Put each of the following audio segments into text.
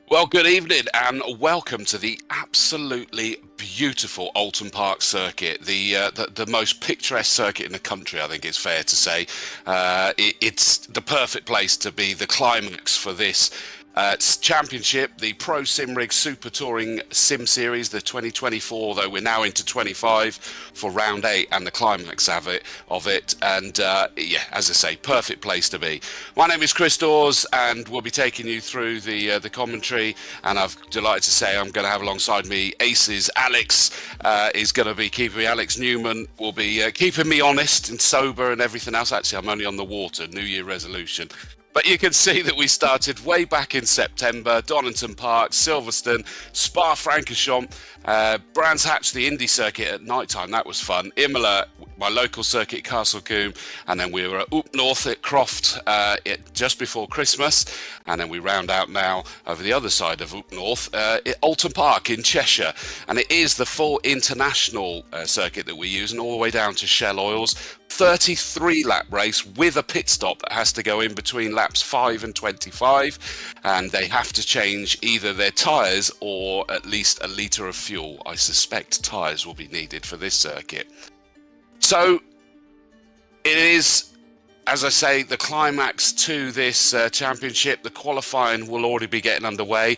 Well, good evening and welcome to the absolutely beautiful Oulton Park circuit, the most picturesque circuit in the country, I think it's fair to say. It's the perfect place to be the climax for this championship, the Pro SIMRIG Super Touring Sim Series, the 2024, though we're now into 25 for round 8 and the climax of it. And yeah, as I say, perfect place to be. My name is Chris Dawes and we'll be taking you through the commentary, and I'm delighted to say I'm going to have alongside me Aces. Alex is going to be keeping me. Alex Newman will be keeping me honest and sober and everything else. Actually, I'm only on the water, New Year resolution. But you can see that we started way back in September. Donington Park, Silverstone, Spa-Francorchamps, Brands Hatch, the Indy circuit at night time. That was fun. Imola, my local circuit, Castle Combe. And then we were at Oulton North at Croft just before Christmas. And then we round out now over the other side of Oulton North at Oulton Park in Cheshire. And it is the full international circuit that we use, and all the way down to Shell Oils. 33 lap race with a pit stop that has to go in between laps 5 and 25, and they have to change either their tyres or at least a litre of fuel. I suspect tyres will be needed for this circuit. So it is, as I say, the climax to this championship. The qualifying will already be getting underway.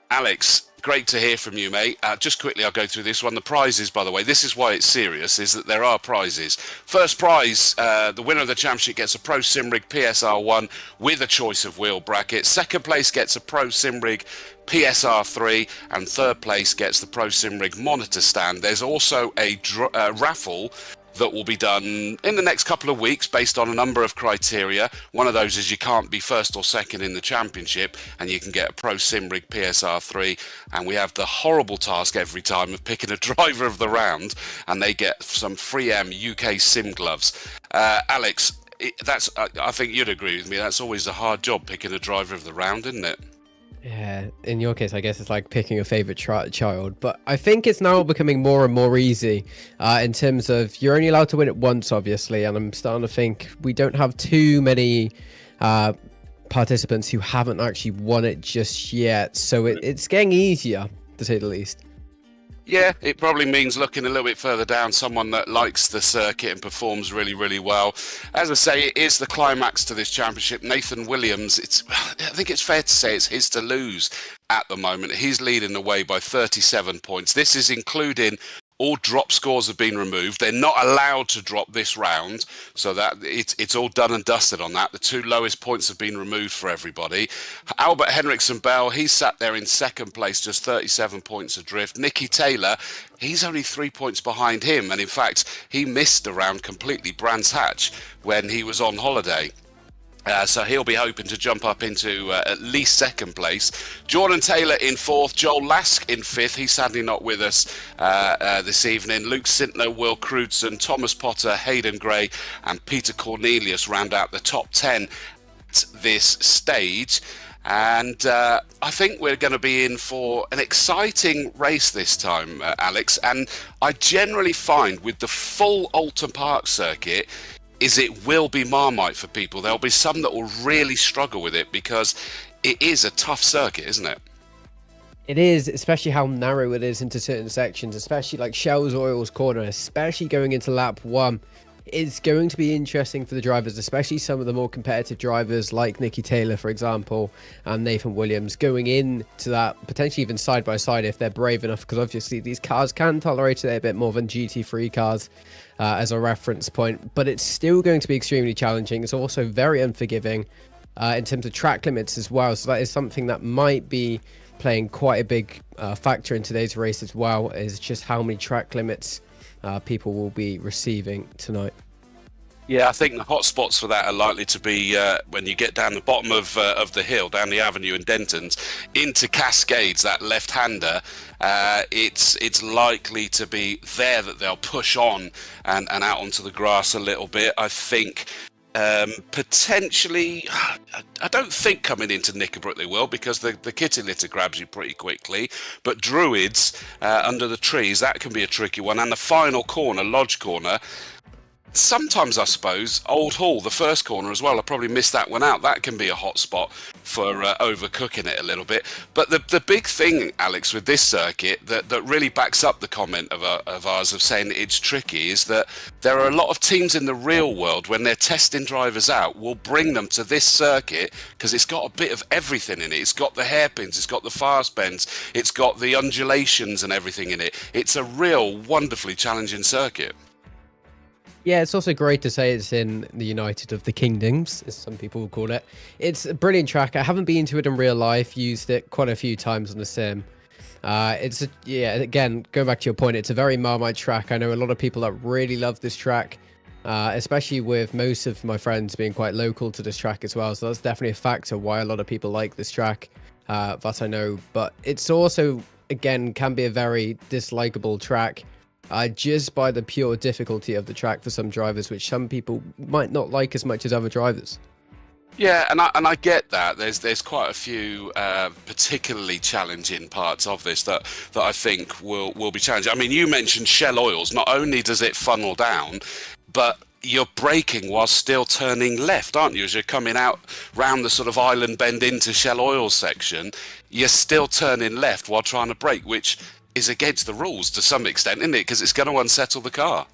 Alex, great to hear from you, mate. Just quickly, I'll go through this one. The prizes, by the way, this is why it's serious, is that there are prizes. First prize, the winner of the championship gets a Pro SIMRIG PSR 1 with a choice of wheel bracket. Second place gets a Pro SIMRIG PSR 3, and third place gets the Pro SIMRIG monitor stand. There's also a raffle that will be done in the next couple of weeks based on a number of criteria. One of those is you can't be first or second in the championship, and you can get a Pro SIMRIG PSR 3. And we have the horrible task every time of picking a driver of the round, and they get some free UK sim gloves. Alex, I think you'd agree with me, that's always a hard job, picking a driver of the round, isn't it? Yeah, in your case, I guess it's like picking a favorite child, but I think it's now becoming more and more easy in terms of you're only allowed to win it once, obviously, and I'm starting to think we don't have too many participants who haven't actually won it just yet, so it's getting easier, to say the least. Yeah, it probably means looking a little bit further down, someone that likes the circuit and performs really, really well. As I say, it is the climax to this championship. Nathan Williams, I think it's fair to say it's his to lose at the moment. He's leading the way by 37 points. This is including all drop scores have been removed. They're not allowed to drop this round, so that it's all done and dusted on that. The two lowest points have been removed for everybody. Albert Henriksen Bell, he's sat there in second place, just 37 points adrift. Nicky Taylor, he's only 3 points behind him, and in fact, he missed a round completely, Brands Hatch, when he was on holiday. So he'll be hoping to jump up into at least second place. Jordan Taylor in fourth. Joel Lask in fifth. He's sadly not with us this evening. Luke Sintner, Will Crudson, Thomas Potter, Hayden Gray and Peter Cornelius round out the top 10 at this stage. And I think we're going to be in for an exciting race this time, Alex. And I generally find with the full Oulton Park circuit, it will be Marmite for people. There'll be some that will really struggle with it because it is a tough circuit, isn't it? It is, especially how narrow it is into certain sections, especially like Shell's Oils corner, especially going into lap 1. It's going to be interesting for the drivers, especially some of the more competitive drivers like Nicky Taylor, for example, and Nathan Williams, going into that potentially even side by side if they're brave enough, because obviously these cars can tolerate it a bit more than GT3 cars as a reference point, but it's still going to be extremely challenging. It's also very unforgiving in terms of track limits as well, so that is something that might be playing quite a big factor in today's race as well, is just how many track limits people will be receiving tonight. Yeah, I think the hot spots for that are likely to be when you get down the bottom of the hill, down the avenue in Denton's, into Cascades, that left-hander. It's likely to be there that they'll push on and out onto the grass a little bit. I think potentially, I don't think coming into Knickerbrook they will, because the kitty litter grabs you pretty quickly, but Druids under the trees, that can be a tricky one. And the final corner, Lodge Corner, Sometimes I suppose Old Hall, the first corner as well. I probably missed that one out. That can be a hot spot for overcooking it a little bit. But the big thing, Alex, with this circuit that really backs up the comment of ours of saying it's tricky is that there are a lot of teams in the real world, when they're testing drivers out, will bring them to this circuit because it's got a bit of everything in it. It's got the hairpins, it's got the fast bends, it's got the undulations and everything in it. It's a real wonderfully challenging circuit. Yeah, it's also great to say it's in the United of the Kingdoms, as some people will call it. It's a brilliant track. I haven't been to it in real life, used it quite a few times on the sim. Yeah, again, going back to your point, it's a very Marmite track. I know a lot of people that really love this track, especially with most of my friends being quite local to this track as well. So that's definitely a factor why a lot of people like this track, that I know. But it's also, again, can be a very dislikable track. Just by the pure difficulty of the track for some drivers, which some people might not like as much as other drivers. Yeah, and I get that. There's quite a few particularly challenging parts of this that I think will be challenging. I mean, you mentioned Shell Oils. Not only does it funnel down, but you're braking while still turning left, aren't you? As you're coming out round the sort of island bend into Shell Oils section, you're still turning left while trying to brake, which is against the rules to some extent, isn't it? Because it's going to unsettle the car.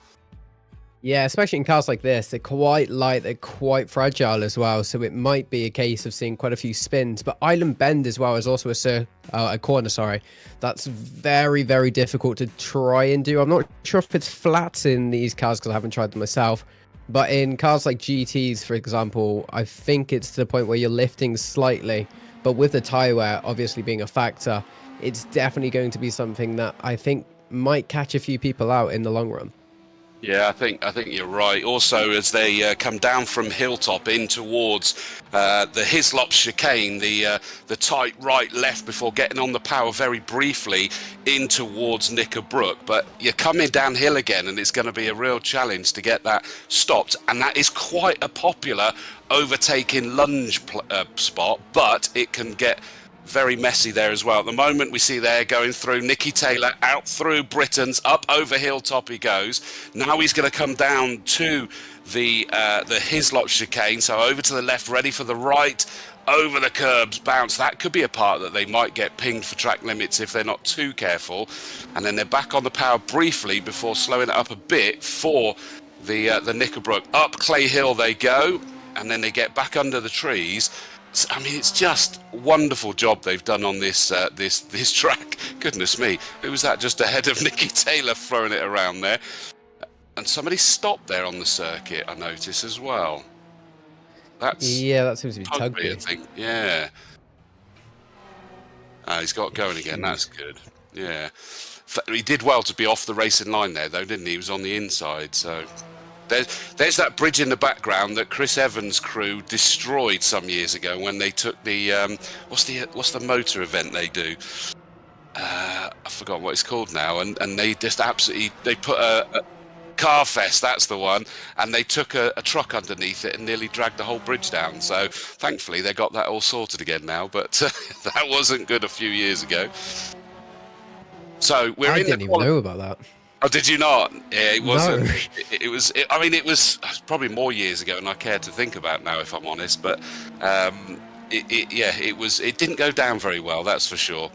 Yeah, especially in cars like this, they're quite light, they're quite fragile as well, so it might be a case of seeing quite a few spins. But Island Bend as well is also a corner, sorry, that's very, very difficult to try and do. I'm not sure if it's flat in these cars because I haven't tried them myself, but in cars like GTs, for example, I think it's to the point where you're lifting slightly, but with the tyre wear obviously being a factor, it's definitely going to be something that I think might catch a few people out in the long run. Yeah, I think you're right. Also, as they come down from Hilltop in towards the Hislop chicane, the tight right left before getting on the power very briefly in towards Knickerbrook. But you're coming downhill again, and it's going to be a real challenge to get that stopped. And that is quite a popular overtaking lunge spot, but it can get very messy there as well. At the moment, we see there going through Nicky Taylor, out through Britain's, up over Hilltop he goes. Now he's going to come down to the Hislop chicane, so over to the left, ready for the right, over the curbs, bounce. That could be a part that they might get pinged for track limits if they're not too careful. And then they're back on the power briefly before slowing it up a bit for the Knickerbrook. Up Clay Hill they go, and then they get back under the trees. I mean, it's just a wonderful job they've done on this this track. Goodness me, who was that just ahead of Nicky Taylor throwing it around there? And somebody stopped there on the circuit, I noticed as well. Yeah, that seems to be Tugby. I think. Yeah. He's got going again. That's good. Yeah. He did well to be off the racing line there, though, didn't he? He was on the inside, so... There's that bridge in the background that Chris Evans' crew destroyed some years ago when they took the what's the motor event they do? I forgot what it's called now, and they just absolutely they put a Car Fest, that's the one, and they took a truck underneath it and nearly dragged the whole bridge down. So thankfully they got that all sorted again now, but that wasn't good a few years ago. So I didn't even know about that. Oh, did you not? Yeah, it wasn't. No. I mean, it was probably more years ago than I care to think about now, if I'm honest. But it didn't go down very well, that's for sure.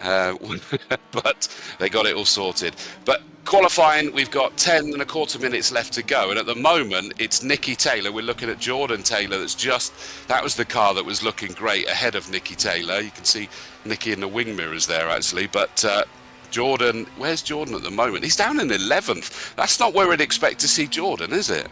But they got it all sorted. But qualifying, we've got 10 and a quarter minutes left to go, and at the moment it's Nicky Taylor. We're looking at Jordan Taylor. That was the car that was looking great ahead of Nicky Taylor. You can see Nicky in the wing mirrors there, actually, but. Jordan, where's Jordan at the moment? He's down in 11th. That's not where we'd expect to see Jordan, is it?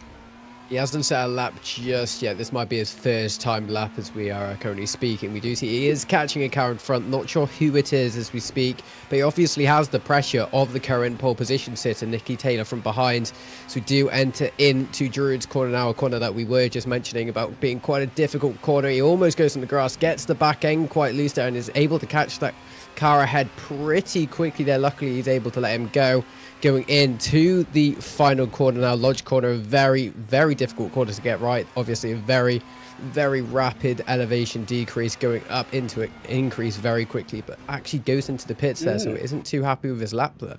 He hasn't set a lap just yet. This might be his first time lap as we are currently speaking. We do see he is catching a car in front. Not sure who it is as we speak, but he obviously has the pressure of the current pole position sitter, Nicky Taylor, from behind. So we do enter into Druid's corner now, a corner that we were just mentioning about being quite a difficult corner. He almost goes on the grass, gets the back end quite loose there, and is able to catch that car ahead pretty quickly there. Luckily, he's able to let him go. Going into the final corner now, Lodge corner, a very, very difficult corner to get right. Obviously, a very, very rapid elevation decrease going up into it, increase very quickly, but actually goes into the pits there, so it isn't too happy with his lap there.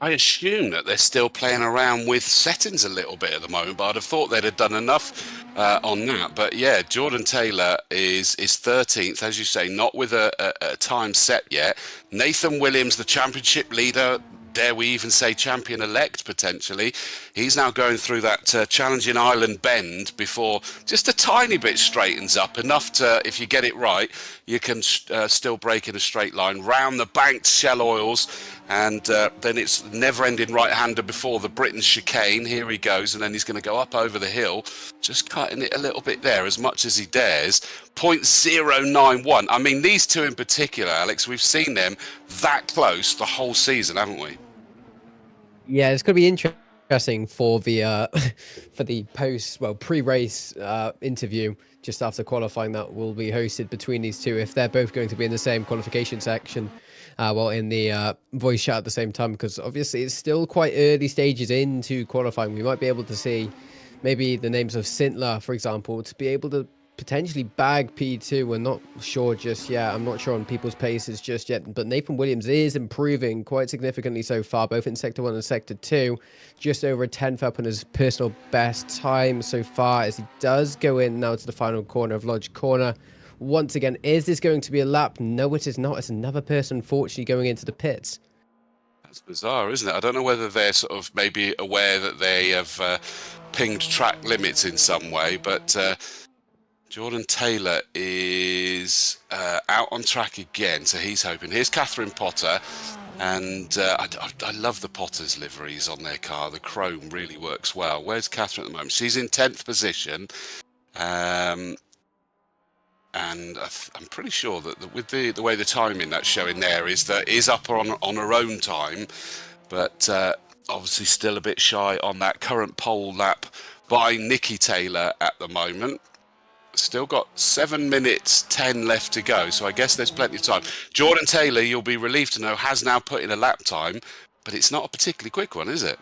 I assume that they're still playing around with settings a little bit at the moment, but I'd have thought they'd have done enough on that. But yeah, Jordan Taylor is 13th, as you say, not with a time set yet. Nathan Williams, the championship leader, dare we even say champion-elect potentially, he's now going through that challenging island bend before just a tiny bit straightens up, enough to, if you get it right, you can still brake in a straight line round the banked Shell Oils, and then it's never-ending right-hander before the Britain chicane. Here he goes, and then he's going to go up over the hill, just cutting it a little bit there as much as he dares. 0.091. I mean, these two in particular, Alex, we've seen them that close the whole season, haven't we? Yeah, it's going to be interesting for the for the pre-race interview just after qualifying that will be hosted between these two, if they're both going to be in the same qualification section, in the voice chat at the same time, because obviously it's still quite early stages into qualifying. We might be able to see maybe the names of Sintler, for example, to be able to potentially bag P2. We're not sure just yet. I'm not sure on people's paces just yet, but Nathan Williams is improving quite significantly so far, both in Sector 1 and Sector 2. Just over a 10th up on his personal best time so far, as he does go in now to the final corner of Lodge Corner. Once again, is this going to be a lap? No, it is not. It's another person, unfortunately, going into the pits. That's bizarre, isn't it? I don't know whether they're sort of maybe aware that they have pinged track limits in some way, but Jordan Taylor is out on track again, so he's hoping. Here's Catherine Potter, and I love the Potter's liveries on their car. The chrome really works well. Where's Catherine at the moment? She's in 10th position, and I'm pretty sure that with the way the timing that's showing there is up on her own time, but obviously still a bit shy on that current pole lap by Nikki Taylor at the moment. Still got 7 minutes 10 left to go, so I guess there's plenty of time. Jordan Taylor, you'll be relieved to know, has now put in a lap time, but it's not a particularly quick one, is it?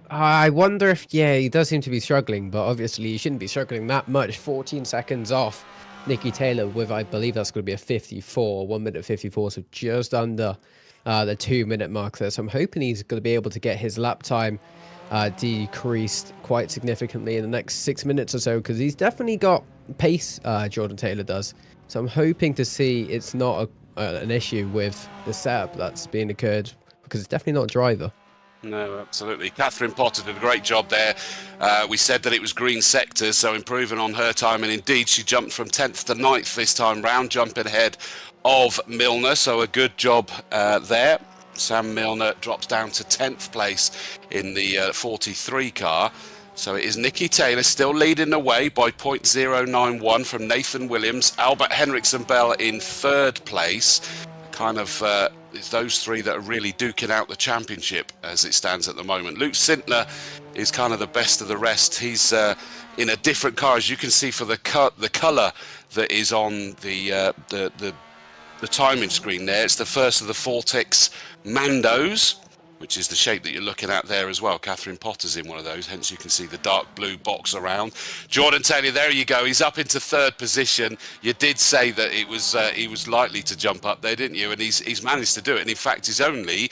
I wonder if, yeah, he does seem to be struggling, but obviously he shouldn't be struggling that much. 14 seconds off Nikki Taylor with, I believe that's going to be a 54, 1 minute 54, so just under the 2 minute mark there. So I'm hoping he's going to be able to get his lap time decreased quite significantly in the next 6 minutes or so, because he's definitely got pace, Jordan Taylor does. So I'm hoping to see it's not an issue with the setup that's being occurred, because it's definitely not a driver. No, absolutely. Catherine Potter did a great job there. We said that it was green sectors, so improving on her time, and indeed she jumped from 10th to 9th this time round, jumping ahead of Milner, so a good job there. Sam Milner drops down to 10th place in the 43 car. So it is Nikki Taylor still leading the way by 0.091 from Nathan Williams. Albert Henriksen Bell in 3rd place. Kind of it's those three that are really duking out the championship as it stands at the moment. Luke Sintler is kind of the best of the rest. He's in a different car, as you can see, for the colour that is on the timing screen there. It's the first of the Vortex Mandos, which is the shape that you're looking at there as well. Catherine Potter's in one of those, hence you can see the dark blue box around. Jordan Taylor, there you go. He's up into 3rd position. You did say that he was likely to jump up there, didn't you? And he's managed to do it. And in fact, he's only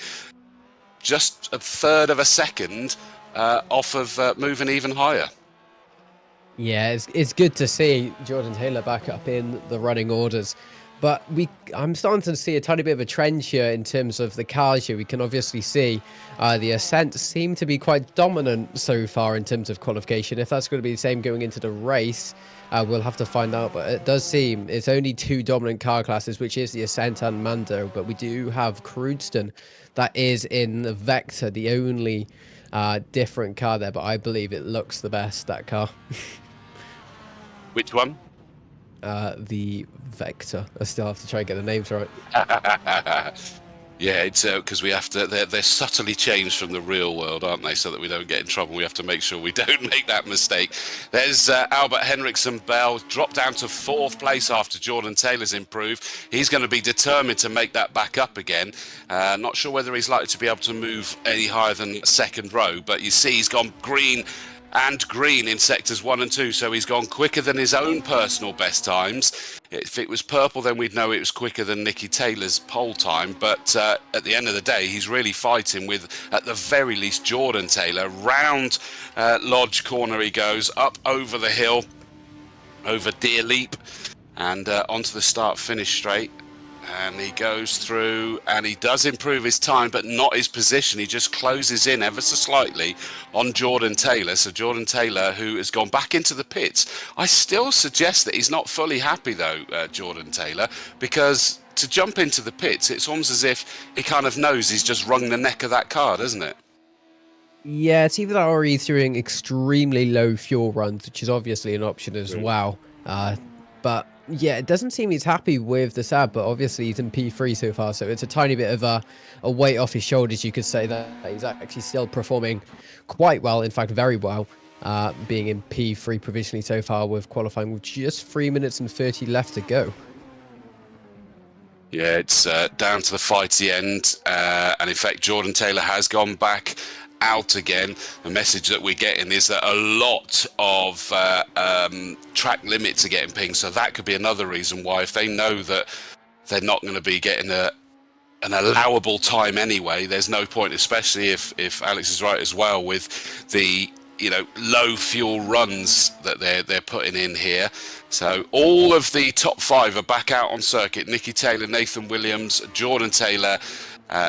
just 1/3 of a second off of moving even higher. Yeah, it's good to see Jordan Taylor back up in the running orders. But I'm starting to see a tiny bit of a trend here in terms of the cars here. We can obviously see the Ascent seem to be quite dominant so far in terms of qualification. If that's going to be the same going into the race, we'll have to find out. But it does seem it's only 2 dominant car classes, which is the Ascent and Mando. But we do have Crudeston that is in the Vector, the only different car there. But I believe it looks the best, that car. Which one? The Vector. I still have to try and get the names right. Yeah, it's because we have to. They're subtly changed from the real world, aren't they? So that we don't get in trouble. We have to make sure we don't make that mistake. There's Albert Henriksen Bell dropped down to 4th place after Jordan Taylor's improved. He's going to be determined to make that back up again. Not sure whether he's likely to be able to move any higher than 2nd row, but you see he's gone green and Green in sectors 1 and 2, so he's gone quicker than his own personal best times. If it was purple, then we'd know it was quicker than Nicky Taylor's pole time, but at the end of the day, he's really fighting with, at the very least, Jordan Taylor. Round Lodge Corner he goes, up over the hill, over Deer Leap, and onto the start-finish straight. And he goes through, and he does improve his time, but not his position. He just closes in ever so slightly on Jordan Taylor. So Jordan Taylor, who has gone back into the pits. I still suggest that he's not fully happy, though, Jordan Taylor, because to jump into the pits, it's almost as if he kind of knows he's just wrung the neck of that car, doesn't it? Yeah, it's either that or he's doing extremely low fuel runs, which is obviously an option as well. But yeah, it doesn't seem he's happy with the SAB, but obviously he's in P3 so far, so it's a tiny bit of a weight off his shoulders, you could say, that he's actually still performing quite well, in fact very well, being in P3 provisionally so far, with qualifying with just 3 minutes and 30 left to go. Yeah, it's down to the fighty end, and in fact Jordan Taylor has gone back out again. The message that we're getting is that a lot of track limits are getting pinged, so that could be another reason why, if they know that they're not going to be getting an allowable time anyway, there's no point, especially if Alex is right as well with the low fuel runs that they're putting in here. So all of the top 5 are back out on circuit. Nicky Taylor, Nathan Williams, Jordan Taylor,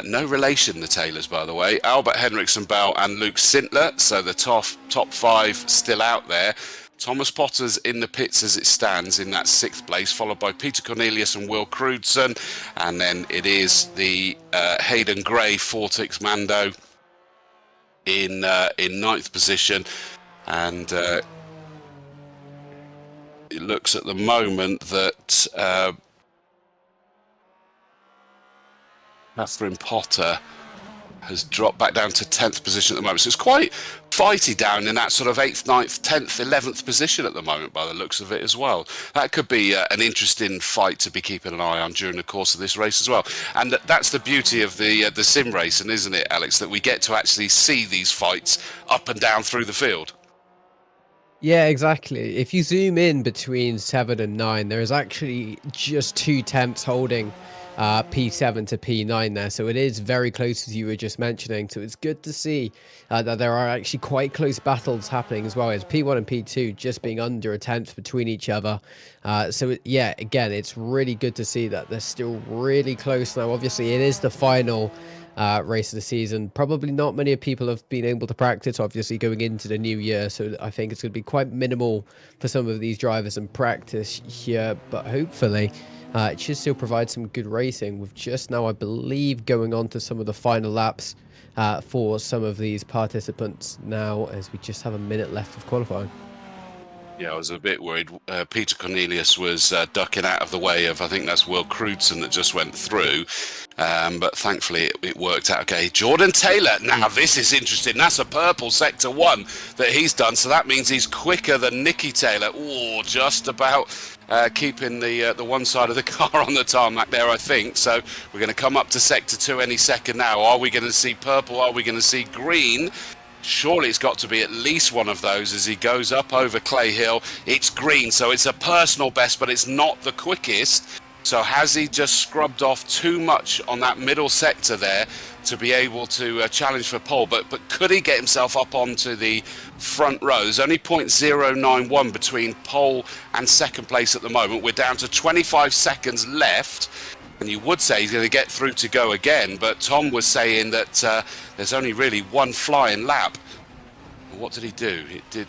no relation, the Taylors, by the way, Albert Henriksen Bell and Luke Sintler. So the top 5 still out there. Thomas Potter's in the pits as it stands in that 6th place, followed by Peter Cornelius and Will Crudson. And then it is the Hayden Gray Fortix Mando in 9th position. And it looks at the moment that Catherine Potter has dropped back down to 10th position at the moment. So it's quite fighty down in that sort of 8th, 9th, 10th, 11th position at the moment, by the looks of it as well. That could be an interesting fight to be keeping an eye on during the course of this race as well. And that's the beauty of the sim racing, isn't it, Alex, that we get to actually see these fights up and down through the field. Yeah, exactly. If you zoom in between 7 and 9, there is actually just 2 tenths holding P7 to P9 there, so it is very close, as you were just mentioning. So it's good to see that there are actually quite close battles happening as well, as P1 and P2 just being under a tenth between each other. Yeah, again, it's really good to see that they're still really close now. Obviously, it is the final race of the season. Probably not many people have been able to practice, obviously, going into the new year, so I think it's going to be quite minimal for some of these drivers in practice here, but hopefully it should still provide some good racing, with just now, I believe, going on to some of the final laps for some of these participants now, as we just have a minute left of qualifying. Yeah, I was a bit worried. Peter Cornelius was ducking out of the way of, I think that's Will Crudson that just went through. But thankfully it worked out okay. Jordan Taylor, now this is interesting. That's a purple sector 1 that he's done. So that means he's quicker than Nicky Taylor. Oh, just about keeping the one side of the car on the tarmac there, I think. So we're going to come up to sector 2 any second now. Are we going to see purple? Are we going to see green? Surely it's got to be at least one of those as he goes up over Clay Hill. It's green, so it's a personal best, but it's not the quickest. So has he just scrubbed off too much on that middle sector there to be able to challenge for pole? But could he get himself up onto the front row? There's only 0.091 between pole and second place at the moment. We're down to 25 seconds left. And you would say he's going to get through to go again, but Tom was saying that there's only really one flying lap. What did he do?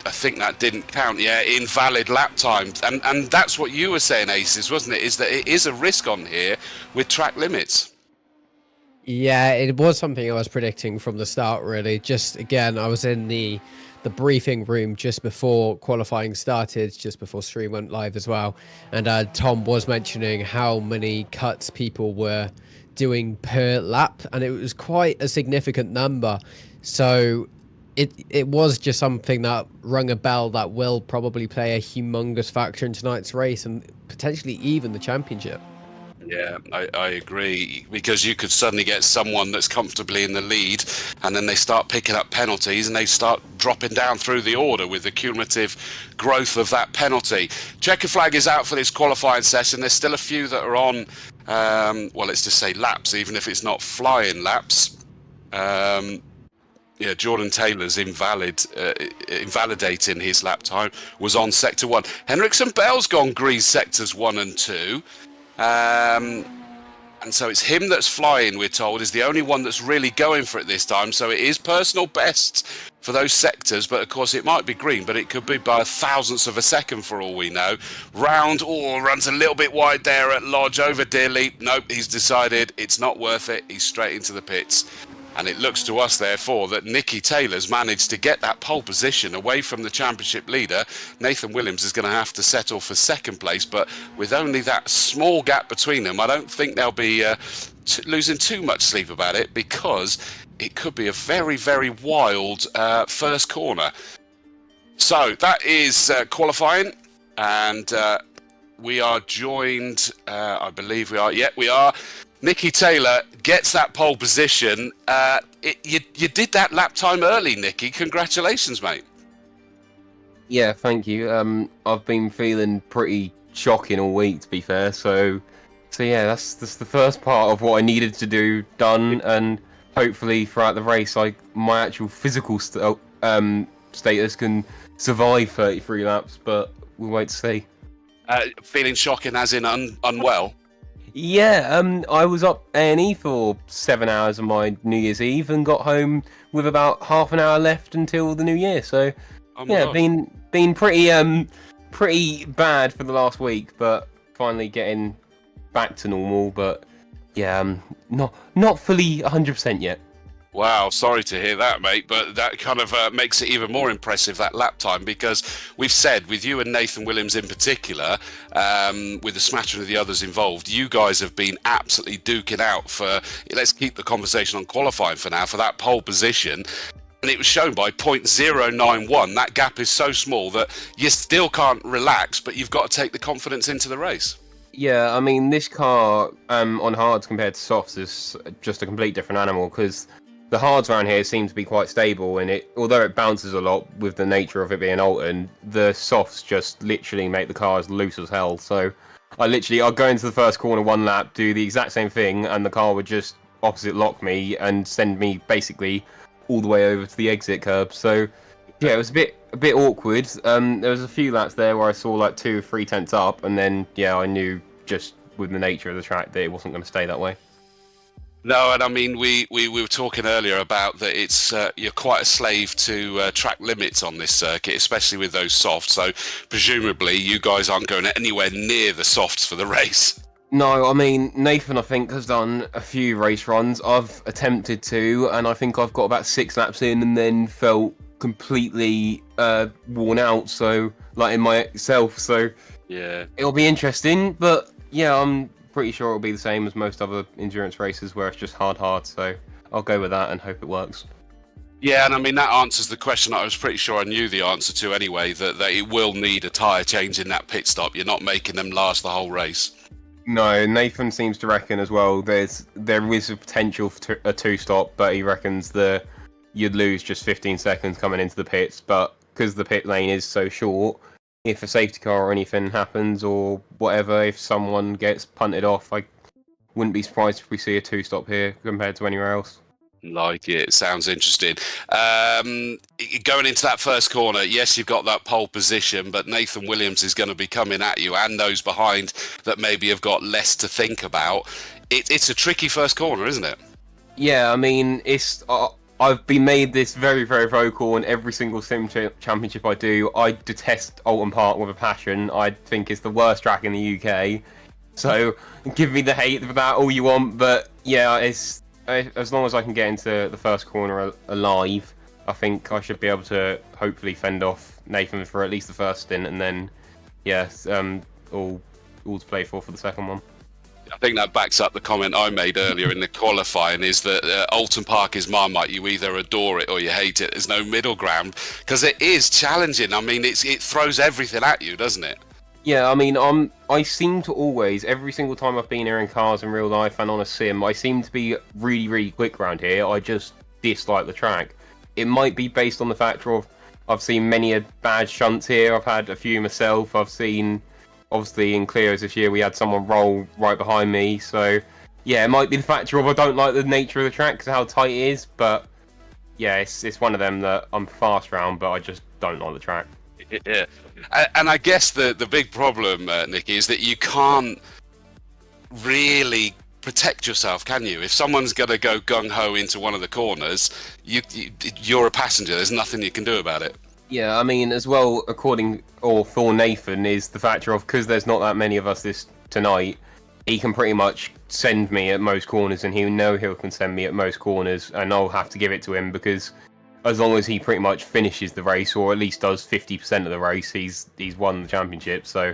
I think that didn't count. Yeah, invalid lap times. And that's what you were saying, Aces, wasn't it? Is that it is a risk on here with track limits. Yeah, it was something I was predicting from the start, really. Just, again, I was in the briefing room just before qualifying started, just before stream went live as well, and Tom was mentioning how many cuts people were doing per lap, and it was quite a significant number. So it was just something that rung a bell that will probably play a humongous factor in tonight's race and potentially even the championship. Yeah, I agree, because you could suddenly get someone that's comfortably in the lead, and then they start picking up penalties and they start dropping down through the order with the cumulative growth of that penalty. Checker flag is out for this qualifying session. There's still a few that are on, well, let's just say laps, even if it's not flying laps. Yeah, Jordan Taylor's invalidating his lap time was on sector 1. Henriksen Bell's gone grease sectors 1 and 2. And so it's him that's flying, we're told, is the only one that's really going for it this time. So it is personal best for those sectors, but of course it might be green, but it could be by a thousandth of a second for all we know. Round, runs a little bit wide there at Lodge over Dearly. Nope, he's decided it's not worth it. He's straight into the pits. And it looks to us, therefore, that Nicky Taylor's managed to get that pole position away from the championship leader. Nathan Williams is going to have to settle for second place, but with only that small gap between them, I don't think they'll be losing too much sleep about it, because it could be a very, very wild first corner. So that is qualifying, and we are joined, I believe we are, yeah, we are. Nicky Taylor gets that pole position. You did that lap time early, Nicky. Congratulations, mate. Yeah, thank you. I've been feeling pretty shocking all week, to be fair. So yeah, that's the first part of what I needed to do done, and hopefully throughout the race, my actual physical status can survive 33 laps. But we'll wait to see. Feeling shocking, as in unwell. Yeah, I was up A&E for 7 hours on my New Year's Eve and got home with about half an hour left until the New Year. So, yeah, been pretty bad for the last week, but finally getting back to normal. But yeah, not fully 100% yet. Wow, sorry to hear that, mate, but that kind of makes it even more impressive, that lap time, because we've said, with you and Nathan Williams in particular, with the smattering of the others involved, you guys have been absolutely duking out for, let's keep the conversation on qualifying for now, for that pole position. And it was shown by 0.091. That gap is so small that you still can't relax, but you've got to take the confidence into the race. Yeah, I mean, this car on hards compared to softs is just a complete different animal, because the hards around here seem to be quite stable, and although it bounces a lot with the nature of it being Oulton, the softs just literally make the cars loose as hell. So I'll go into the first corner one lap, do the exact same thing, and the car would just opposite lock me and send me basically all the way over to the exit curb. So yeah, it was a bit awkward. There was a few laps there where I saw like 2 or 3 tenths up, and then yeah, I knew just with the nature of the track that it wasn't going to stay that way. No, and I mean, we were talking earlier about that it's you're quite a slave to track limits on this circuit, especially with those softs. So presumably you guys aren't going anywhere near the softs for the race. No, I mean, Nathan, I think, has done a few race runs. I've attempted to, and I think I've got about 6 laps in and then felt completely worn out, so like in myself. So yeah, it'll be interesting, but yeah, I'm pretty sure it'll be the same as most other endurance races where it's just hard, so I'll go with that and hope it works. Yeah, and I mean, that answers the question I was pretty sure I knew the answer to anyway, that it will need a tyre change in that pit stop. You're not making them last the whole race. No, Nathan seems to reckon as well there is a potential for a 2-stop, but he reckons you'd lose just 15 seconds coming into the pits, but because the pit lane is so short, if a safety car or anything happens or whatever, if someone gets punted off, I wouldn't be surprised if we see a 2-stop here compared to anywhere else. Like it. Sounds interesting. Going into that first corner, yes, you've got that pole position, but Nathan Williams is going to be coming at you, and those behind that maybe have got less to think about. It's a tricky first corner, isn't it? Yeah, I mean, I've been made this very, very vocal in every single sim championship I do. I detest Oulton Park with a passion. I think it's the worst track in the UK. So give me the hate for that all you want, but yeah, it's as long as I can get into the first corner alive, I think I should be able to hopefully fend off Nathan for at least the first stint, and then yes, all to play for the second one. I think that backs up the comment I made earlier in the qualifying, is that Oulton Park is Marmite. You either adore it or you hate it. There's no middle ground, because it is challenging. I mean, it throws everything at you, doesn't it? Yeah, I mean, I seem to always, every single time I've been here in cars in real life and on a sim, I seem to be really, really quick around here. I just dislike the track. It might be based on the factor of I've seen many a bad shunts here. I've had a few myself. I've seen, obviously, in Cleos this year, we had someone roll right behind me. So, yeah, it might be the factor of I don't like the nature of the track because of how tight it is. But, yeah, it's one of them that I'm fast around, but I just don't like the track. Yeah, and I guess the big problem, Nicky, is that you can't really protect yourself, can you? If someone's going to go gung-ho into one of the corners, you're a passenger. There's nothing you can do about it. Yeah, I mean, as well, for Nathan, is the factor of, because there's not that many of us tonight, he can pretty much send me at most corners, and he'll know he can send me at most corners, and I'll have to give it to him, because as long as he pretty much finishes the race, or at least does 50% of the race, he's won the championship. So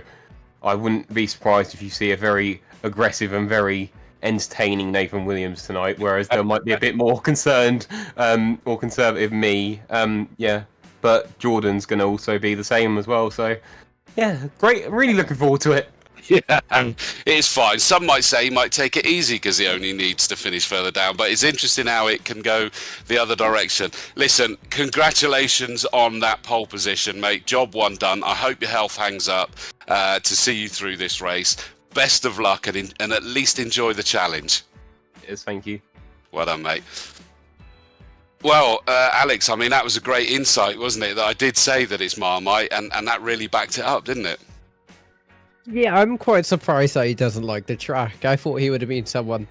I wouldn't be surprised if you see a very aggressive and very entertaining Nathan Williams tonight, whereas there might be a bit more concerned or conservative me. Yeah, but Jordan's going to also be the same as well. So yeah, great. Really looking forward to it. Yeah, it's fine. Some might say he might take it easy because he only needs to finish further down, but it's interesting how it can go the other direction. Listen, congratulations on that pole position, mate. Job one done. I hope your health hangs up to see you through this race. Best of luck and at least enjoy the challenge. Yes, thank you. Well done, mate. Well, Alex, I mean, that was a great insight, wasn't it? That I did say that it's Marmite, and that really backed it up, didn't it? Yeah, I'm quite surprised that he doesn't like the track. I thought he would have been someone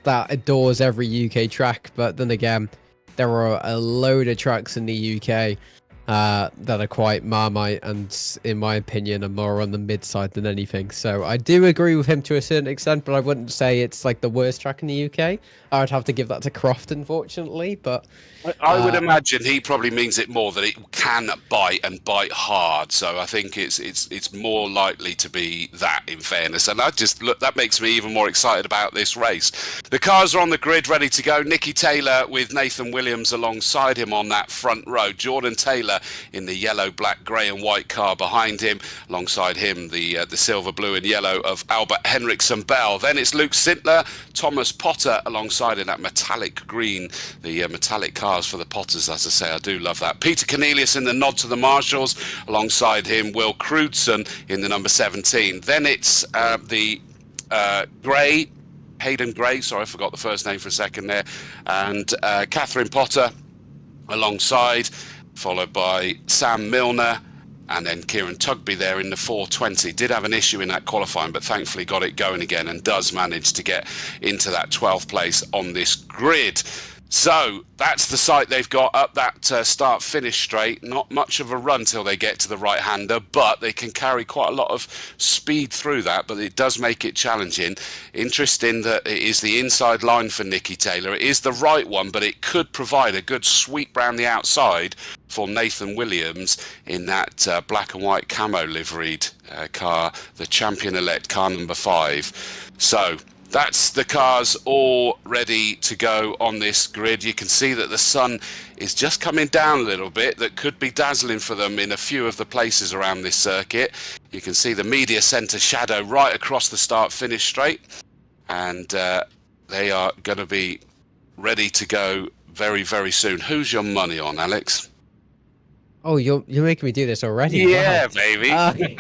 that adores every UK track, but then again, there are a load of tracks in the UK that are quite Marmite and, in my opinion, are more on the mid-side than anything. So I do agree with him to a certain extent, but I wouldn't say it's like the worst track in the UK. I would have to give that to Croft, unfortunately, but... I would imagine he probably means it more, that it can bite and bite hard. So I think it's more likely to be that, in fairness. And that makes me even more excited about this race. The cars are on the grid, ready to go. Nicky Taylor with Nathan Williams alongside him on that front row. Jordan Taylor in the yellow, black, grey and white car behind him. Alongside him, the silver, blue and yellow of Albert Henriksen Bell. Then it's Luke Sintler, Thomas Potter alongside in that metallic green, the metallic car for the Potters, as I say. I do love that. Peter Cornelius in the nod to the Marshals, alongside him Will Crewdson in the number 17. Then it's the Gray, Hayden Gray, sorry, I forgot the first name for a second there, and Catherine Potter alongside, followed by Sam Milner, and then Kieran Tugby there in the 420. Did have an issue in that qualifying, but thankfully got it going again and does manage to get into that 12th place on this grid. So that's the site they've got up that start-finish straight. Not much of a run till they get to the right-hander, but they can carry quite a lot of speed through that, but it does make it challenging. Interesting that it is the inside line for Nicky Taylor. It is the right one, but it could provide a good sweep round the outside for Nathan Williams in that black and white camo liveried car, the champion-elect car number 5. So that's the cars all ready to go on this grid. You can see that the sun is just coming down a little bit. That could be dazzling for them in a few of the places around this circuit. You can see the media centre shadow right across the start-finish straight. And they are going to be ready to go very, very soon. Who's your money on, Alex? Oh, you're making me do this already? Yeah, wow. Baby.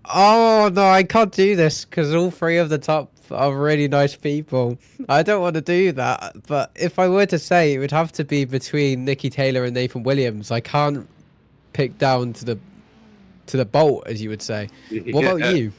Oh, no, I can't do this because all three of the top are really nice people. I don't want to do that, but if I were to say, it would have to be between Nicky Taylor and Nathan Williams. I can't pick down to the bolt, as you would say. What about you?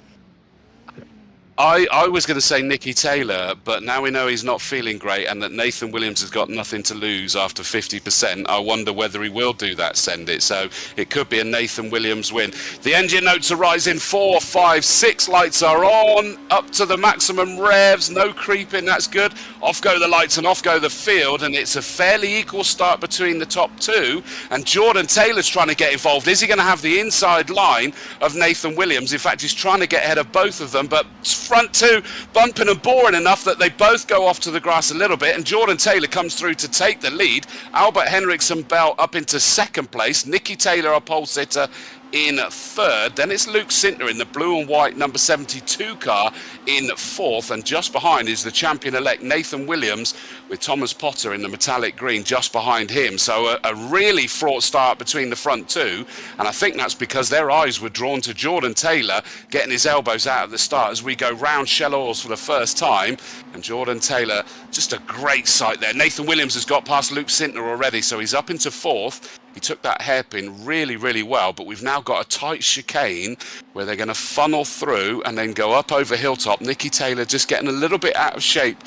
I was going to say Nicky Taylor, but now we know he's not feeling great and that Nathan Williams has got nothing to lose after 50%. I wonder whether he will do that, send it. So it could be a Nathan Williams win. The engine notes are rising. 4, 5, 6 lights are on, up to the maximum revs. No creeping, that's good. Off go the lights and off go the field, and it's a fairly equal start between the top two. And Jordan Taylor's trying to get involved. Is he going to have the inside line of Nathan Williams? In fact, he's trying to get ahead of both of them, but front two bumping and boring enough that they both go off to the grass a little bit, and Jordan Taylor comes through to take the lead. Albert Henriksen Bell up into second place. Nicky Taylor, a pole sitter, in third. Then it's Luke Sintner in the blue and white number 72 car in fourth, and just behind is the champion-elect Nathan Williams with Thomas Potter in the metallic green just behind him. So a really fraught start between the front two, and I think that's because their eyes were drawn to Jordan Taylor getting his elbows out at the start as we go round Shell Oils for the first time. And Jordan Taylor, just a great sight there. Nathan Williams has got past Luke Sintner already, so he's up into fourth. He took that hairpin really, really well, but we've now got a tight chicane where they're going to funnel through and then go up over Hilltop. Nicky Taylor just getting a little bit out of shape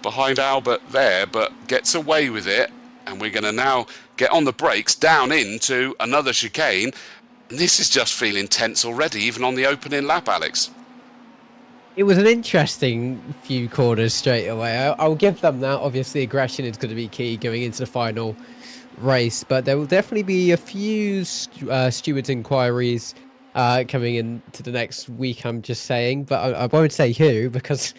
behind Albert there, but gets away with it. And we're going to now get on the brakes down into another chicane. And this is just feeling tense already, even on the opening lap, Alex. It was an interesting few corners straight away. I'll give them that. Obviously, aggression is going to be key going into the final race, but there will definitely be a few stewards inquiries coming into the next week, I'm just saying, but I won't say who because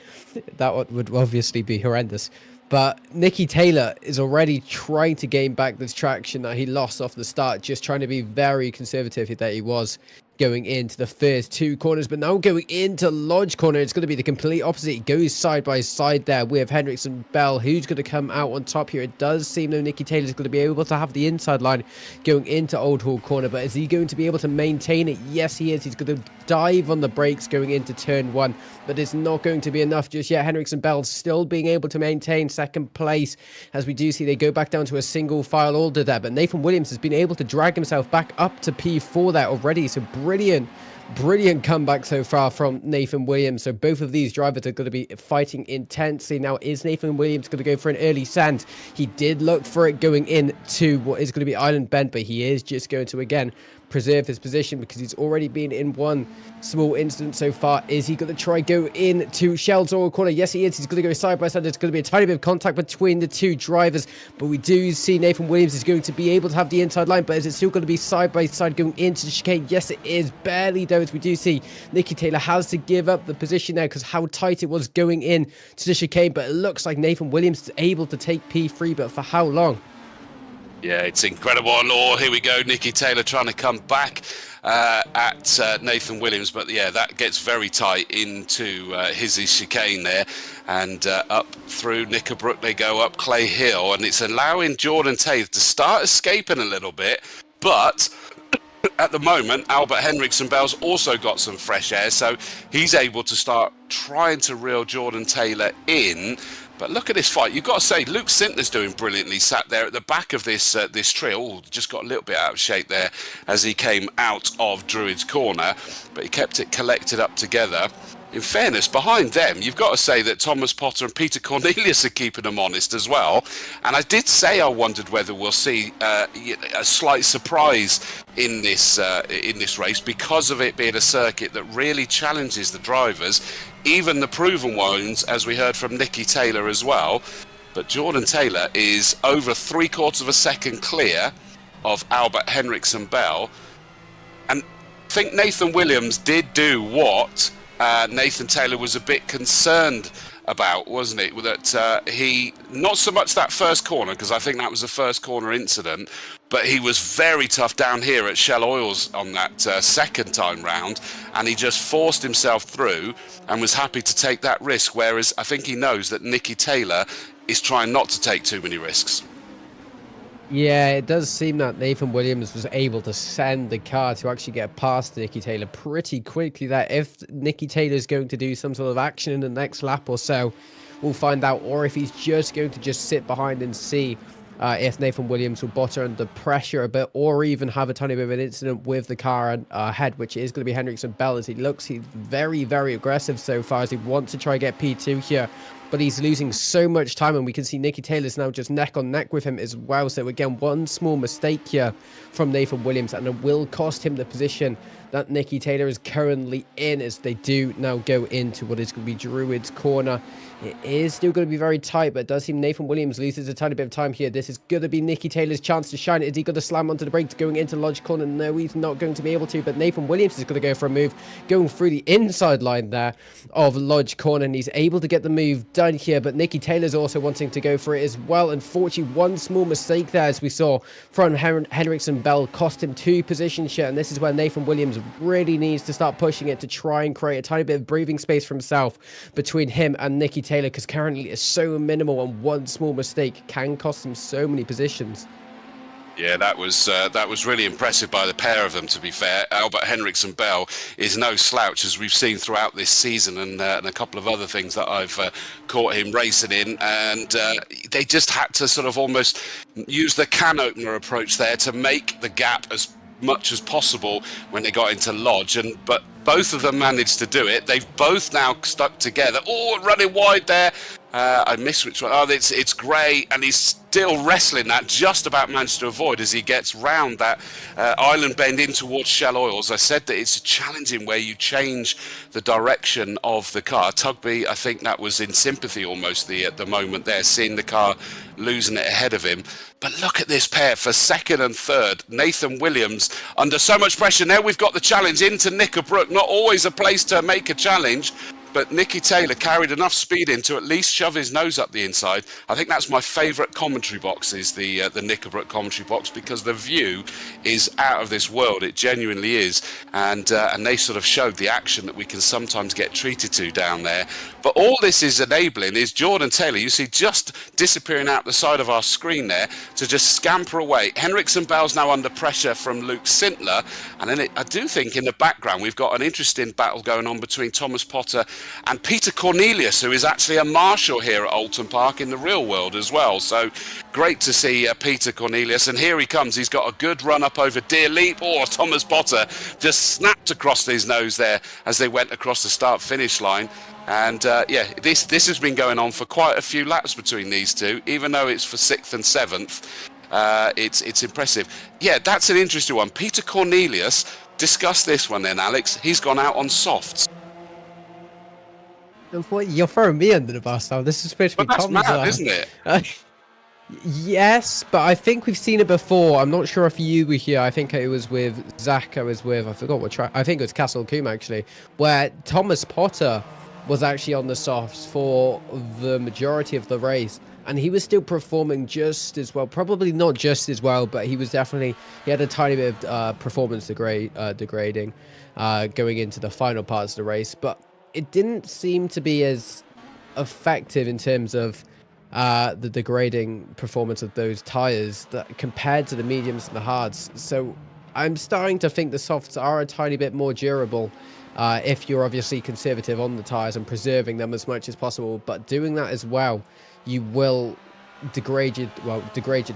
that would obviously be horrendous. But Nicky Taylor is already trying to gain back this traction that he lost off the start, just trying to be very conservative that he was going into the first two corners, but now going into Lodge corner, it's going to be the complete opposite. It goes side by side there with Hendricks and Bell. Who's going to come out on top here? It does seem though Nicky Taylor's going to be able to have the inside line going into Old Hall corner, but is he going to be able to maintain it? Yes, he is. He's going to dive on the brakes going into turn one, but it's not going to be enough just yet. Hendricks and Bell still being able to maintain second place, as we do see they go back down to a single file order there, but Nathan Williams has been able to drag himself back up to P4 there already, so brilliant comeback so far from Nathan Williams. So both of these drivers are going to be fighting intensely. Now, is Nathan Williams going to go for an early sand? He did look for it going into what is going to be Island Bend, but he is just going to again preserve his position because he's already been in one small incident so far. Is he going to try go into Shell's Oil corner? Yes, he is. He's going to go side by side. There's going to be a tiny bit of contact between the two drivers, but we do see Nathan Williams is going to be able to have the inside line, but is it still going to be side by side going into the chicane? Yes, it is. Barely though, as we do see Nicky Taylor has to give up the position there because how tight it was going in to the chicane, but it looks like Nathan Williams is able to take P3, but for how long? Yeah, it's incredible. Oh, here we go. Nicky Taylor trying to come back at Nathan Williams. But yeah, that gets very tight into his chicane there. And up through Knickerbrook, they go up Clay Hill. And it's allowing Jordan Taylor to start escaping a little bit. But at the moment, Albert Hendricks and Bell's also got some fresh air. So he's able to start trying to reel Jordan Taylor in. But look at this fight. You've got to say, Luke Sintner's doing brilliantly, sat there at the back of this this trio. Oh, just got a little bit out of shape there as he came out of Druid's corner, but he kept it collected up together. In fairness, behind them, you've got to say that Thomas Potter and Peter Cornelius are keeping them honest as well. And I did say I wondered whether we'll see a slight surprise in this race because of it being a circuit that really challenges the drivers, even the proven ones, as we heard from Nicky Taylor as well. But Jordan Taylor is over 3/4 of a second clear of Albert Hendricks and Bell. And I think Nathan Williams did do what Nathan Taylor was a bit concerned about, wasn't it? That he, not so much that first corner, because I think that was the first corner incident, but he was very tough down here at Shell Oils on that second time round, and he just forced himself through and was happy to take that risk, whereas I think he knows that Nicky Taylor is trying not to take too many risks. Yeah, it does seem that Nathan Williams was able to send the car to actually get past Nicky Taylor pretty quickly there. If Nicky Taylor is going to do some sort of action in the next lap or so, we'll find out, or if he's just going to just sit behind and see if Nathan Williams will butter under pressure a bit, or even have a tiny bit of an incident with the car ahead, which is going to be Hendricks and Bell. As he's very, very aggressive so far, as he wants to try and get P2 here, but he's losing so much time, and we can see Nicky Taylor's now just neck on neck with him as well. So again, one small mistake here from Nathan Williams, and it will cost him the position that Nicky Taylor is currently in, as they do now go into what is going to be Druid's corner. It is still going to be very tight, but it does seem Nathan Williams loses a tiny bit of time here. This is going to be Nicky Taylor's chance to shine. Is he going to slam onto the brakes going into Lodge corner? No, he's not going to be able to, but Nathan Williams is going to go for a move going through the inside line there of Lodge corner, and he's able to get the move done. done here, but Nicky Taylor's also wanting to go for it as well. Unfortunately, one small mistake there, as we saw from Henriksen Bell, cost him 2 position share, and this is where Nathan Williams really needs to start pushing it to try and create a tiny bit of breathing space for himself between him and Nicky Taylor, because currently it's so minimal, and one small mistake can cost him so many positions. Yeah, that was really impressive by the pair of them, to be fair. Albert Henriksen Bell is no slouch, as we've seen throughout this season, and a couple of other things that I've caught him racing in, and they just had to sort of almost use the can opener approach there to make the gap as much as possible when they got into Lodge, but both of them managed to do it. They've both now stuck together. Oh, running wide there. I missed which one. Oh, it's Gray, and he's still wrestling that, just about managed to avoid as he gets round that island bend in towards Shell Oils. I said that it's challenging where you change the direction of the car. Tugby, I think that was in sympathy almost at the moment there, seeing the car losing it ahead of him. But look at this pair for second and third. Nathan Williams under so much pressure. Now we've got the challenge into Knickerbrook. Not always a place to make a challenge, but Nicky Taylor carried enough speed in to at least shove his nose up the inside. I think that's my favourite commentary box, is the Knickerbrook commentary box, because the view is out of this world. It genuinely is, and they sort of showed the action that we can sometimes get treated to down there. But all this is enabling is Jordan Taylor, you see just disappearing out the side of our screen there, to just scamper away. Henriksen Bell's now under pressure from Luke Sintler, and then I do think in the background we've got an interesting battle going on between Thomas Potter and Peter Cornelius, who is actually a marshal here at Oulton Park in the real world as well. So great to see Peter Cornelius, and here he comes. He's got a good run up over Deer Leap. Oh, Thomas Potter just snapped across his nose there as they went across the start-finish line. And yeah, this has been going on for quite a few laps between these two, even though it's for 6th and 7th. It's impressive. Yeah, that's an interesting one. Peter Cornelius, discuss this one then, Alex. He's gone out on softs. You're throwing me under the bus now. This is supposed to be That's mad, isn't it? Yes, but I think we've seen it before. I'm not sure if you were here. I think it was with Zach. I forgot what track. I think it was Castle Coombe, actually, where Thomas Potter was actually on the softs for the majority of the race, and he was still performing just as well. Probably not just as well, but he had a tiny bit of performance degrading going into the final parts of the race, but it didn't seem to be as effective in terms of the degrading performance of those tires that compared to the mediums and the hards. So I'm starting to think the softs are a tiny bit more durable if you're obviously conservative on the tires and preserving them as much as possible. But doing that as well, you will degrade your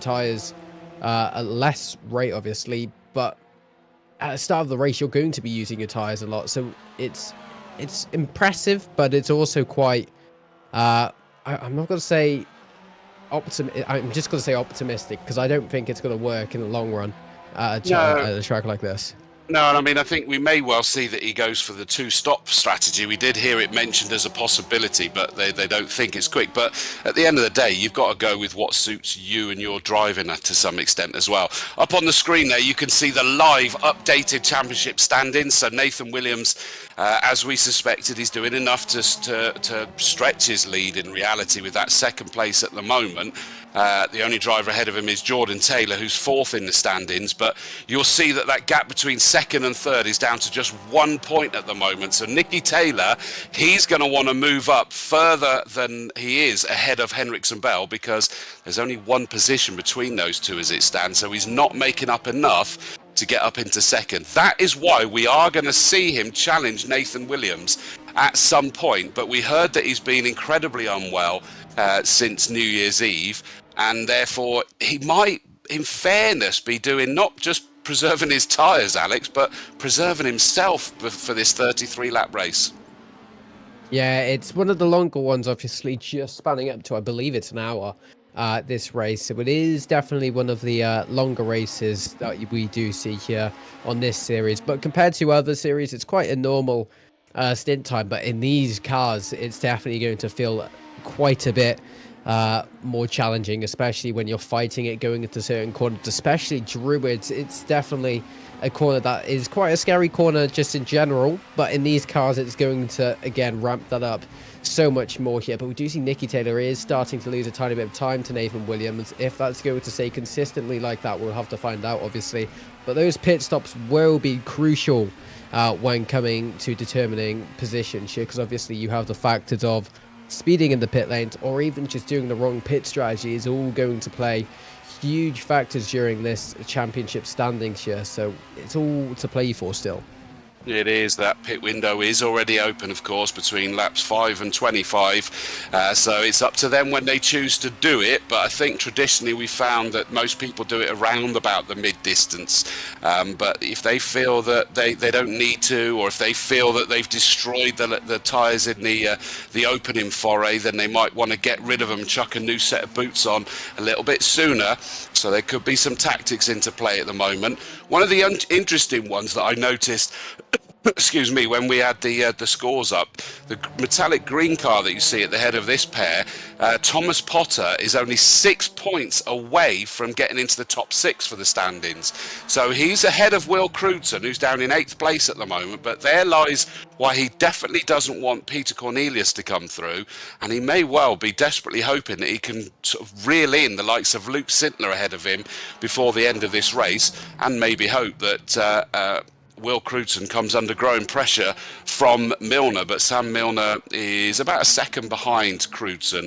tires at less rate, obviously. But at the start of the race, you're going to be using your tires a lot, so it's impressive, but it's also quite I'm not going to say I'm just going to say optimistic, because I don't think it's going to work in the long run at a track like this. No, and I mean, I think we may well see that he goes for the 2-stop strategy. We did hear it mentioned as a possibility, but they don't think it's quick. But at the end of the day, you've got to go with what suits you and your driving to some extent as well. Up on the screen there, you can see the live updated championship stand-ins. So Nathan Williams, as we suspected, he's doing enough to stretch his lead in reality with that second place at the moment. The only driver ahead of him is Jordan Taylor, who's 4th in the stand-ins, but you'll see that gap between 2nd and 3rd is down to just 1 point at the moment. So Nicky Taylor, he's going to want to move up further than he is ahead of Henriksen Bell, because there's only 1 position between those two as it stands, so he's not making up enough to get up into 2nd. That is why we are going to see him challenge Nathan Williams at some point, but we heard that he's been incredibly unwell since New Year's Eve, and therefore he might, in fairness, be doing not just preserving his tyres, Alex, but preserving himself for this 33-lap race. Yeah, it's one of the longer ones, obviously, just spanning up to, I believe it's an hour, this race. So it is definitely one of the longer races that we do see here on this series. But compared to other series, it's quite a normal stint time. But in these cars, it's definitely going to feel quite a bit more challenging, especially when you're fighting it going into certain corners, especially Druids. It's definitely a corner that is quite a scary corner just in general, but in these cars it's going to again ramp that up so much more here. But we do see Nicky Taylor is starting to lose a tiny bit of time to Nathan Williams. If that's going to stay consistently like that, we'll have to find out, obviously. But those pit stops will be crucial when coming to determining positions here, because obviously you have the factors of speeding in the pit lanes or even just doing the wrong pit strategy is all going to play huge factors during this championship standings here. So it's all to play for still. It is. That pit window is already open, of course, between laps 5 and 25. So it's up to them when they choose to do it. But I think traditionally we found that most people do it around about the mid-distance. But if they feel that they don't need to, or if they feel that they've destroyed the tyres in the opening foray, then they might want to get rid of them, chuck a new set of boots on a little bit sooner. So there could be some tactics into play at the moment. One of the interesting ones that I noticed excuse me, when we had the scores up, the metallic green car that you see at the head of this pair, Thomas Potter is only 6 points away from getting into the top 6 for the standings. So he's ahead of Will Crutzen, who's down in 8th place at the moment, but there lies why he definitely doesn't want Peter Cornelius to come through, and he may well be desperately hoping that he can sort of reel in the likes of Luke Sintler ahead of him before the end of this race, and maybe hope that Will Crutzen comes under growing pressure from Milner, but Sam Milner is about a second behind Crutzen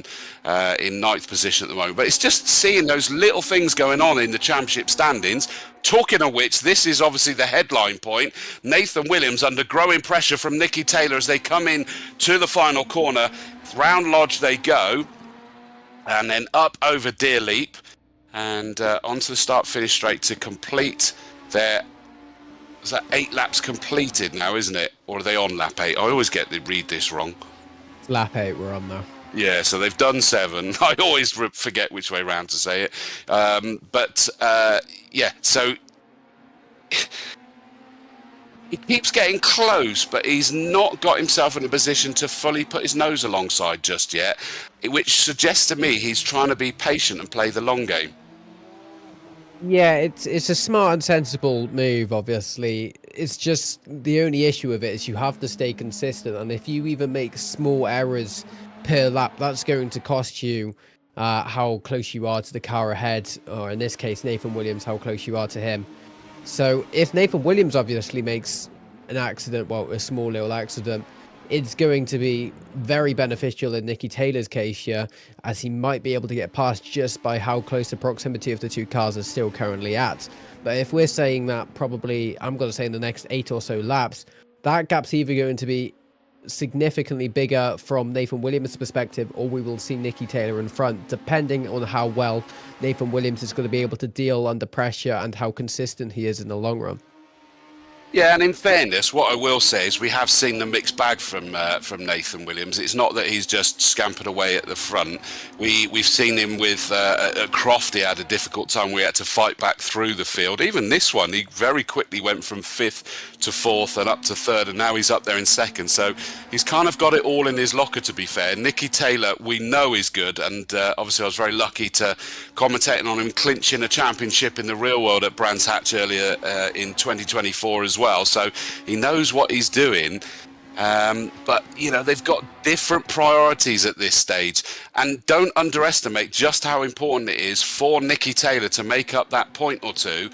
in 9th position at the moment. But it's just seeing those little things going on in the championship standings. Talking of which, this is obviously the headline point. Nathan Williams under growing pressure from Nicky Taylor as they come in to the final corner. Round Lodge they go, and then up over Deer Leap and onto the start-finish straight to complete their... Is that 8 laps completed now, isn't it? Or are they on lap 8? I always read this wrong. It's lap 8 we're on now. Yeah, so they've done 7. I always forget which way round to say it. Yeah, so he keeps getting close, but he's not got himself in a position to fully put his nose alongside just yet, which suggests to me he's trying to be patient and play the long game. Yeah, it's a smart and sensible move, obviously. It's just the only issue with it is you have to stay consistent, and if you even make small errors per lap, that's going to cost you how close you are to the car ahead, or in this case, Nathan Williams, how close you are to him. So if Nathan Williams obviously makes an accident, well, a small little accident, it's going to be very beneficial in Nicky Taylor's case here, as he might be able to get past just by how close the proximity of the two cars are still currently at. But if we're saying that probably, I'm going to say in the next 8 or so laps, that gap's either going to be significantly bigger from Nathan Williams' perspective, or we will see Nicky Taylor in front, depending on how well Nathan Williams is going to be able to deal under pressure and how consistent he is in the long run. Yeah, and in fairness, what I will say is we have seen the mixed bag from Nathan Williams. It's not that he's just scampered away at the front. We've seen him with at Croft. He had a difficult time. We had to fight back through the field. Even this one, he very quickly went from 5th to 4th and up to 3rd, and now he's up there in 2nd. So he's kind of got it all in his locker, to be fair. Nicky Taylor, we know is good, and obviously I was very lucky to commentating on him clinching a championship in the real world at Brands Hatch earlier in 2024 as well, so he knows what he's doing. But you know, they've got different priorities at this stage, and don't underestimate just how important it is for Nicky Taylor to make up that point or two,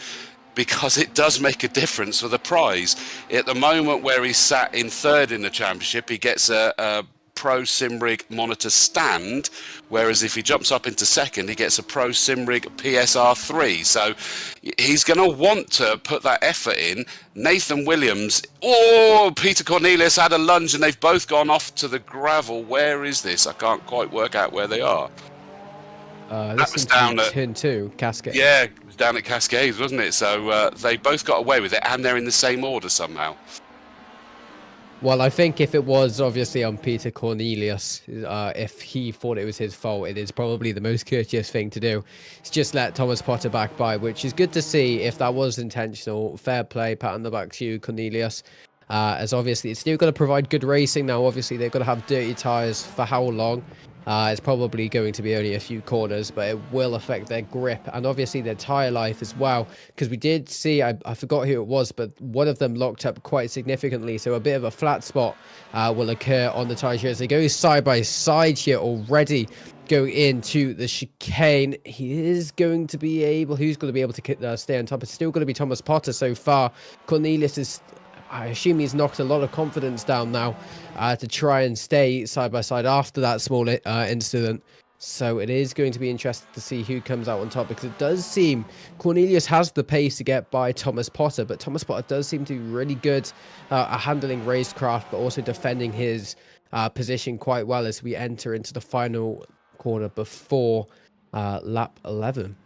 because it does make a difference for the prize. At the moment where he's sat in 3rd in the championship, he gets a Pro SIMRIG monitor stand, whereas if he jumps up into 2nd, he gets a Pro SIMRIG PSR 3. So he's going to want to put that effort in. Nathan Williams, Peter Cornelius had a lunge, and they've both gone off to the gravel. Where is this? I can't quite work out where they are. That was down at Turn 2, Cascade. Yeah, it was down at Cascades, wasn't it? So they both got away with it, and they're in the same order somehow. Well, I think if it was obviously on Peter Cornelius, if he thought it was his fault, it is probably the most courteous thing to do. It's just let Thomas Potter back by, which is good to see. If that was intentional, fair play, pat on the back to you, Cornelius. as obviously it's still going to provide good racing. Now, obviously, they're going to have dirty tyres for how long? It's probably going to be only a few corners, but it will affect their grip and obviously their tyre life as well. Because we did see, I forgot who it was, but one of them locked up quite significantly. So a bit of a flat spot will occur on the tyres here as they go side by side here already. Go into the chicane. He is going to be able, who's going to be able to stay on top? It's still going to be Thomas Potter so far. Cornelius is, I assume he's knocked a lot of confidence down now to try and stay side by side after that small incident. So it is going to be interesting to see who comes out on top, because it does seem Cornelius has the pace to get by Thomas Potter, but Thomas Potter does seem to be really good at handling racecraft, but also defending his position quite well as we enter into the final corner before lap 11.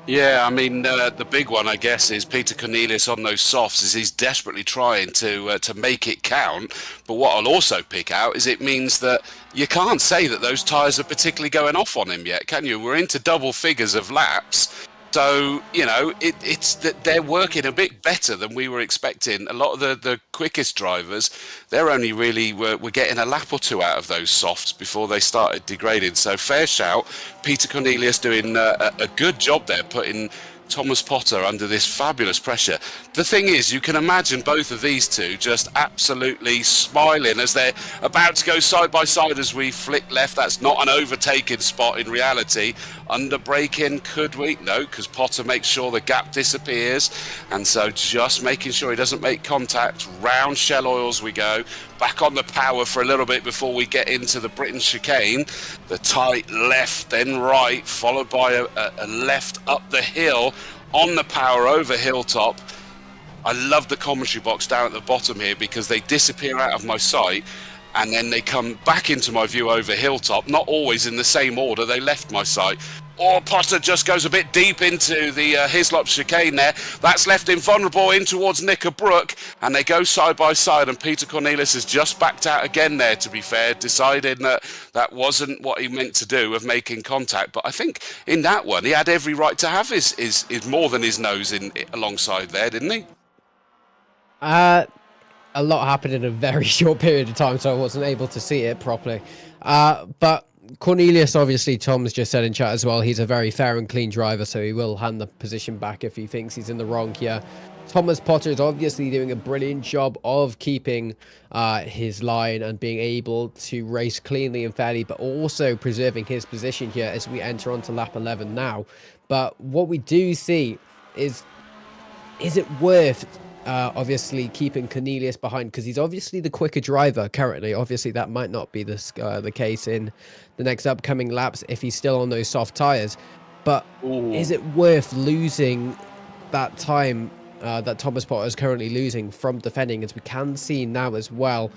Yeah, I mean, the big one, I guess, is Peter Cornelius on those softs. Is he's desperately trying to make it count. But what I'll also pick out is it means that you can't say that those tyres are particularly going off on him yet, can you? We're into double figures of laps. So, you know, it's that they're working a bit better than we were expecting. A lot of the quickest drivers, they're only really were getting a lap or two out of those softs before they started degrading. So fair shout. Peter Cornelius doing a good job there, putting Thomas Potter under this fabulous pressure. The thing is, you can imagine both of these two just absolutely smiling as they're about to go side by side as we flick left. That's not an overtaking spot in reality. Under braking, could we? No, because Potter makes sure the gap disappears, and so just making sure he doesn't make contact. Round Shell Oils we go, back on the power for a little bit before we get into the Britain chicane. The tight left, then right, followed by a left up the hill on the power over Hilltop. I love the commentary box down at the bottom here because they disappear out of my sight and then they come back into my view over Hilltop, not always in the same order they left my sight. Or Potter just goes a bit deep into the Hislop chicane there. That's left him vulnerable in towards Knickerbrook, and they go side by side, and Peter Cornelius has just backed out again there, to be fair, deciding that that wasn't what he meant to do of making contact. But I think in that one, he had every right to have his more than his nose in alongside there, didn't he? A lot happened in a very short period of time, so I wasn't able to see it properly. But Cornelius, obviously, Tom's just said in chat as well, he's a very fair and clean driver, so he will hand the position back if he thinks he's in the wrong here. Thomas Potter is obviously doing a brilliant job of keeping his line and being able to race cleanly and fairly, but also preserving his position here as we enter onto lap 11 now. But what we do see is it worth obviously keeping Cornelius behind, because he's obviously the quicker driver currently. Obviously that might not be the case in the next upcoming laps if he's still on those soft tires, but is it worth losing that time that Thomas Potter is currently losing from defending? As we can see now as well,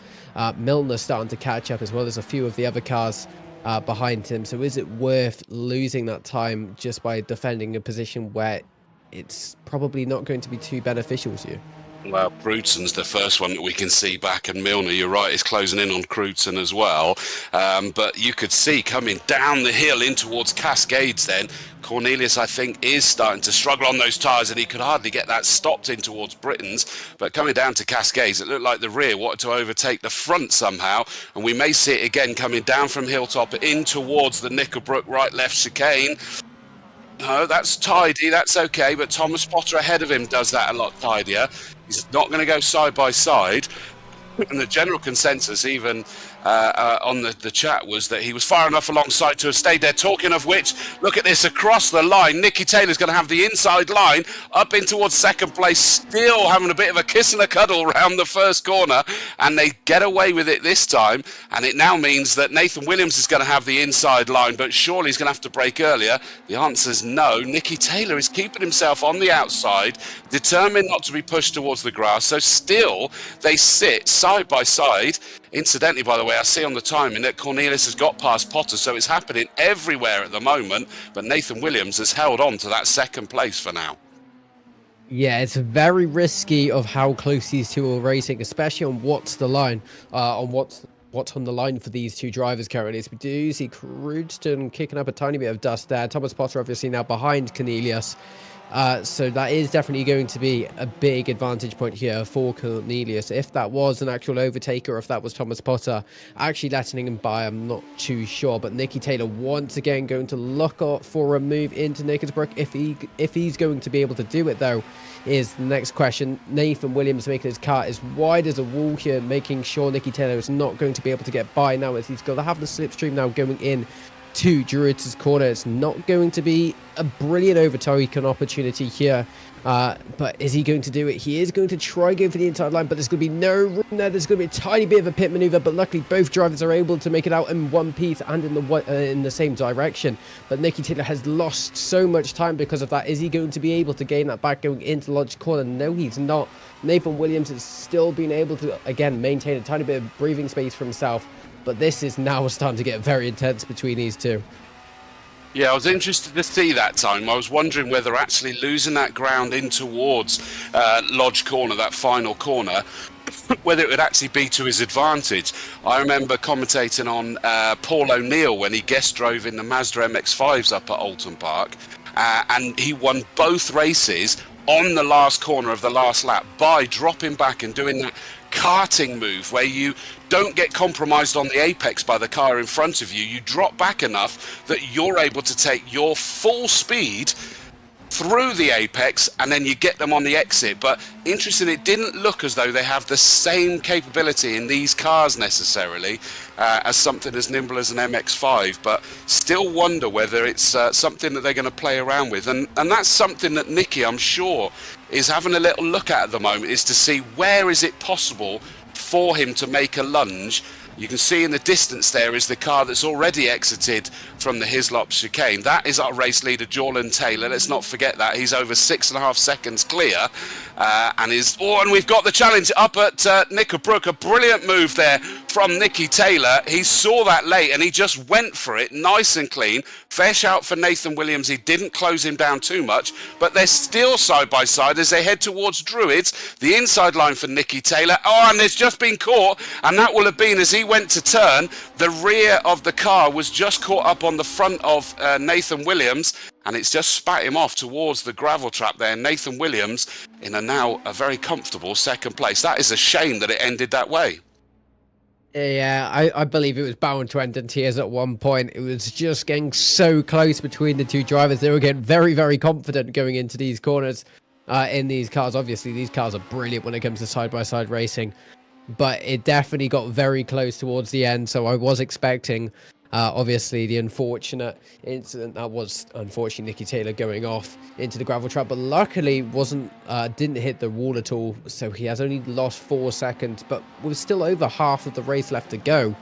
Milner's starting to catch up, as well as a few of the other cars behind him. So is it worth losing that time just by defending a position where it's probably not going to be too beneficial to you? Well, Crudson's the first one that we can see back, and Milner, you're right, is closing in on Crudson as well. But you could see coming down the hill in towards Cascades then, Cornelius, I think, is starting to struggle on those tyres, and he could hardly get that stopped in towards Britain's. But coming down to Cascades, it looked like the rear wanted to overtake the front somehow, and we may see it again coming down from Hilltop in towards the Knickerbrook right-left chicane. No, that's tidy, that's okay, but Thomas Potter ahead of him does that a lot tidier. He's not going to go side by side. And the general consensus, even on the chat, was that he was far enough alongside to have stayed there. Talking of which, look at this across the line. Nicky Taylor's going to have the inside line up in towards second place, still having a bit of a kiss and a cuddle around the first corner, and they get away with it this time. And it now means that Nathan Williams is going to have the inside line, but surely he's going to have to brake earlier. The answer is no. Nicky Taylor is keeping himself on the outside, determined not to be pushed towards the grass. So still, they sit side by side. Incidentally, by the way, I see on the timing that Cornelius has got past Potter, so it's happening everywhere at the moment, but Nathan Williams has held on to that second place for now. Yeah, it's very risky of how close these two are racing, especially on what's the line, on what's on the line for these two drivers currently. So we do see Crudston kicking up a tiny bit of dust there. Thomas Potter obviously now behind Cornelius. So that is definitely going to be a big advantage point here for Cornelius. If that was an actual overtaker, or if that was Thomas Potter actually letting him by, I'm not too sure. But Nicky Taylor once again going to look out for a move into Knakersbrook. If he's going to be able to do it, though, is the next question. Nathan Williams making his car as wide as a wall here, making sure Nicky Taylor is not going to be able to get by now, as he's going to have the slipstream now going in to Druids' corner. It's not going to be a brilliant overtaking opportunity here, but is he going to do it? He is going to try going for the inside line, but there's going to be no room there. There's going to be a tiny bit of a pit maneuver, but luckily both drivers are able to make it out in one piece and in the same direction. But Nicky Taylor has lost so much time because of that. Is he going to be able to gain that back going into Lodge corner? No, he's not. Nathan Williams has still been able to, again, maintain a tiny bit of breathing space for himself. But this is now starting to get very intense between these two. Yeah, I was interested to see that time. I was wondering whether actually losing that ground in towards Lodge Corner, that final corner, whether it would actually be to his advantage. I remember commentating on Paul O'Neill when he guest drove in the Mazda MX-5s up at Oulton Park, and he won both races on the last corner of the last lap by dropping back and doing that karting move where you don't get compromised on the apex by the car in front of you. You drop back enough that you're able to take your full speed through the apex and then you get them on the exit. But interesting, it didn't look as though they have the same capability in these cars necessarily as something as nimble as an MX-5, but still wonder whether it's something that they're going to play around with. And that's something that Nicky, I'm sure, is having a little look at the moment, is to see where is it possible for him to make a lunge. You can see in the distance there is the car that's already exited from the Hislop chicane. That is our race leader, Jordan Taylor. Let's not forget that. He's over 6.5 seconds clear. And we've got the challenge up at Knakersbrook. A brilliant move there from Nicky Taylor. He saw that late and he just went for it, nice and clean. Fair shout for Nathan Williams. He didn't close him down too much, but they're still side by side as they head towards Druids. The inside line for Nicky Taylor. Oh, and it's just been caught, and that will have been as he went to turn. The rear of the car was just caught up on the front of Nathan Williams, and it's just spat him off towards the gravel trap there. Nathan Williams in a very comfortable second place. That is a shame that it ended that way. Yeah, I believe it was bound to end in tears at one point. It was just getting so close between the two drivers. They were getting very, very confident going into these corners in these cars. Obviously, these cars are brilliant when it comes to side-by-side racing, but it definitely got very close towards the end. So I was expecting, obviously, the unfortunate incident that was, unfortunately, Nicky Taylor going off into the gravel trap, but luckily didn't hit the wall at all. So he has only lost 4 seconds, but with still over half of the race left to go,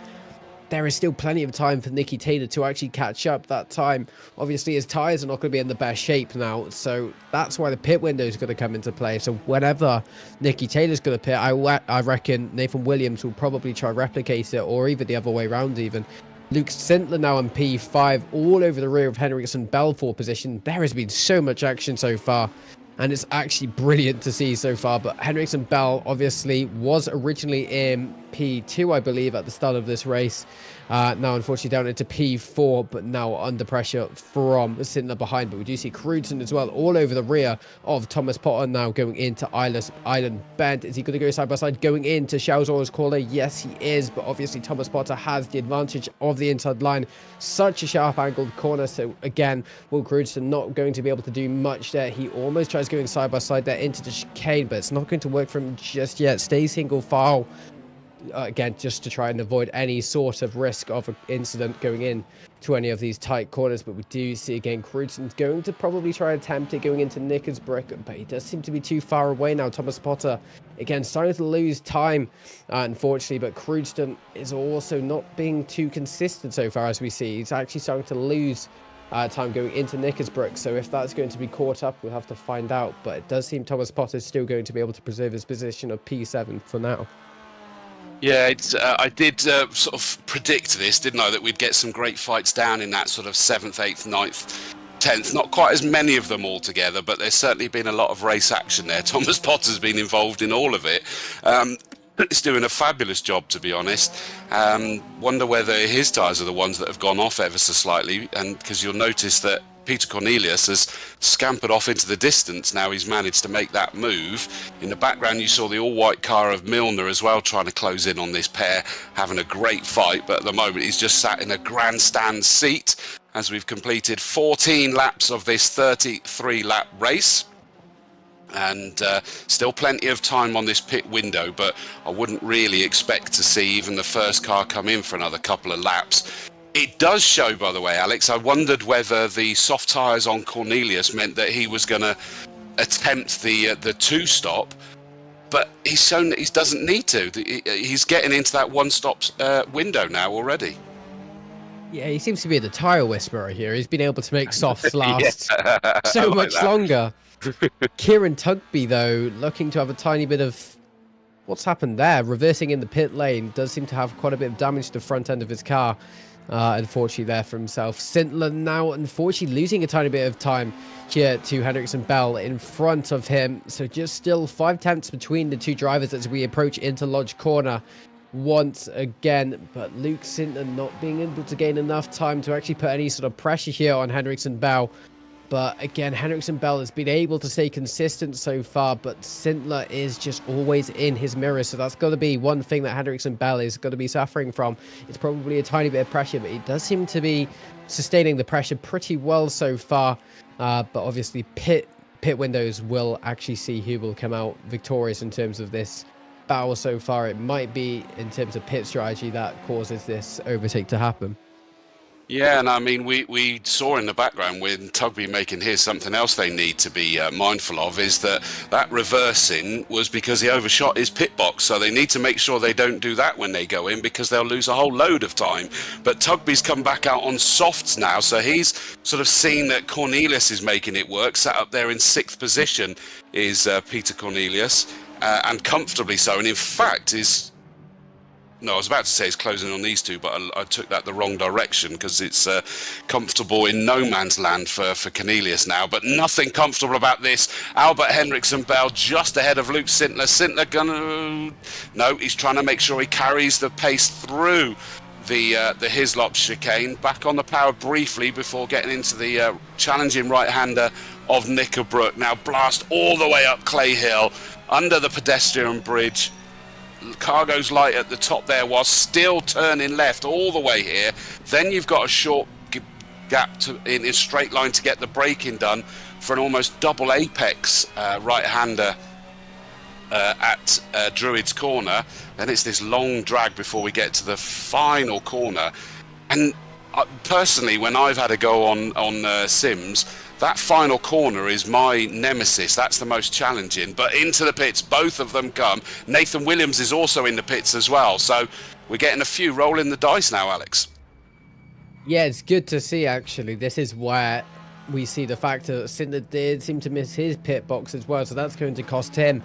there is still plenty of time for Nicky Taylor to actually catch up that time. Obviously, his tyres are not going to be in the best shape now, so that's why the pit window is going to come into play. So whenever Nicky Taylor's going to pit, I reckon Nathan Williams will probably try replicate it, or even the other way around even. Luke Sintler now in P5, all over the rear of Henriksen Bell for position. There has been so much action so far, and it's actually brilliant to see so far. But Henriksen Bell obviously was originally in P2, I believe, at the start of this race. Now, unfortunately, down into P4, but now under pressure from Sintler behind. But we do see Crudson as well, all over the rear of Thomas Potter, now going into Island Bend. Is he going to go side by side going into Shalzor's corner? Yes, he is. But obviously, Thomas Potter has the advantage of the inside line. Such a sharp angled corner. So again, Will Crudson not going to be able to do much there. He almost tries going side by side there into the chicane, but it's not going to work for him just yet. Stay single file. Again, just to try and avoid any sort of risk of an incident going in to any of these tight corners. But we do see again Crudson's going to probably try and attempt it going into Knakersbrook, but he does seem to be too far away now. Thomas Potter again starting to lose time, unfortunately, but Crudson is also not being too consistent so far, as we see. He's actually starting to lose time going into Knakersbrook. So if that's going to be caught up, we'll have to find out. But it does seem Thomas Potter is still going to be able to preserve his position of P7 for now. Yeah, I did sort of predict this, didn't I, that we'd get some great fights down in that sort of 7th, 8th, 9th, 10th. Not quite as many of them all together, but there's certainly been a lot of race action there. Thomas Potter's been involved in all of it. He's doing a fabulous job, to be honest. Wonder whether his tyres are the ones that have gone off ever so slightly, and because you'll notice that Peter Cornelius has scampered off into the distance. Now he's managed to make that move. In the background, you saw the all-white car of Milner as well, trying to close in on this pair, having a great fight. But at the moment, he's just sat in a grandstand seat as we've completed 14 laps of this 33-lap race. And still plenty of time on this pit window, but I wouldn't really expect to see even the first car come in for another couple of laps. It does show, by the way, Alex, I wondered whether the soft tyres on Cornelius meant that he was going to attempt the two-stop, but he's shown that he doesn't need to. He's getting into that one-stop window now already. Yeah, he seems to be the tyre whisperer here. He's been able to make softs last so like much that. longer. Kieran Tugby, though, looking to have a tiny bit of... What's happened there? Reversing in the pit lane. Does seem to have quite a bit of damage to the front end of his car. Unfortunately there for himself. Sintler now, unfortunately, losing a tiny bit of time here to Hendricks and Bell in front of him. So just still 5 tenths between the two drivers as we approach into Lodge Corner once again. But Luke Sintler not being able to gain enough time to actually put any sort of pressure here on Hendricks and Bell. But again, Hendricks and Bell has been able to stay consistent so far, but Sintler is just always in his mirror. So that's got to be one thing that Hendricks and Bell is going to be suffering from. It's probably a tiny bit of pressure, but he does seem to be sustaining the pressure pretty well so far. But obviously, pit windows will actually see who will come out victorious in terms of this battle so far. It might be in terms of pit strategy that causes this overtake to happen. Yeah, and I mean, we saw in the background when Tugby making his, something else they need to be mindful of is that reversing was because he overshot his pit box. So they need to make sure they don't do that when they go in, because they'll lose a whole load of time. But Tugby's come back out on softs now, so he's sort of seen that Cornelius is making it work. Sat up there in 6th position is Peter Cornelius, and comfortably so. And in fact, I was about to say it's closing on these two, but I took that the wrong direction, because it's comfortable in no man's land for Cornelius now. But nothing comfortable about this. Albert Hendricks and Bell just ahead of Luke Sintler. Sintler no, he's trying to make sure he carries the pace through the Hislop chicane. Back on the power briefly before getting into the challenging right-hander of Knickerbrook. Now blast all the way up Clay Hill under the pedestrian bridge. Cargo's light at the top there was still turning left all the way here. Then you've got a short gap in a straight line to get the braking done for an almost double apex right-hander at Druid's Corner. Then it's this long drag before we get to the final corner. And personally, when I've had a go on Sims, that final corner is my nemesis. That's the most challenging. But into the pits, both of them come. Nathan Williams is also in the pits as well. So we're getting a few rolling the dice now, Alex. Yeah, it's good to see, actually. This is where we see the fact that Sintler did seem to miss his pit box as well. So that's going to cost him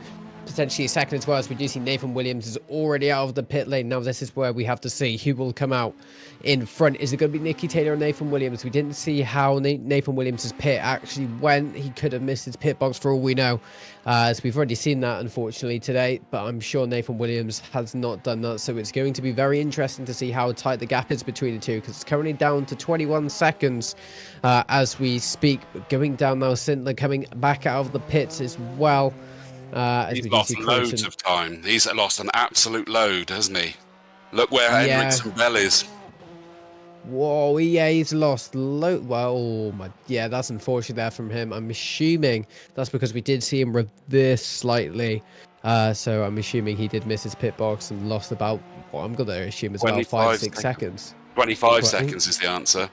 potentially a second as well, as we do see Nathan Williams is already out of the pit lane. Now this is where we have to see who will come out in front. Is it going to be Nicky Taylor or Nathan Williams? We didn't see how Nathan Williams' pit actually went. He could have missed his pit box for all we know, as we've already seen that unfortunately today, but I'm sure Nathan Williams has not done that. So it's going to be very interesting to see how tight the gap is between the two, because it's currently down to 21 seconds as we speak. Going down now, Sintler coming back out of the pits as well. He's lost loads of time. He's lost an absolute load, hasn't he? Look where Hendricks and Bell is. Whoa, yeah, he's lost load. Well, oh my, yeah, that's unfortunate there from him. I'm assuming that's because we did see him reverse slightly. So I'm assuming he did miss his pit box and lost about, well, I'm going to assume as well, 5-6 seconds. 25 seconds is the answer.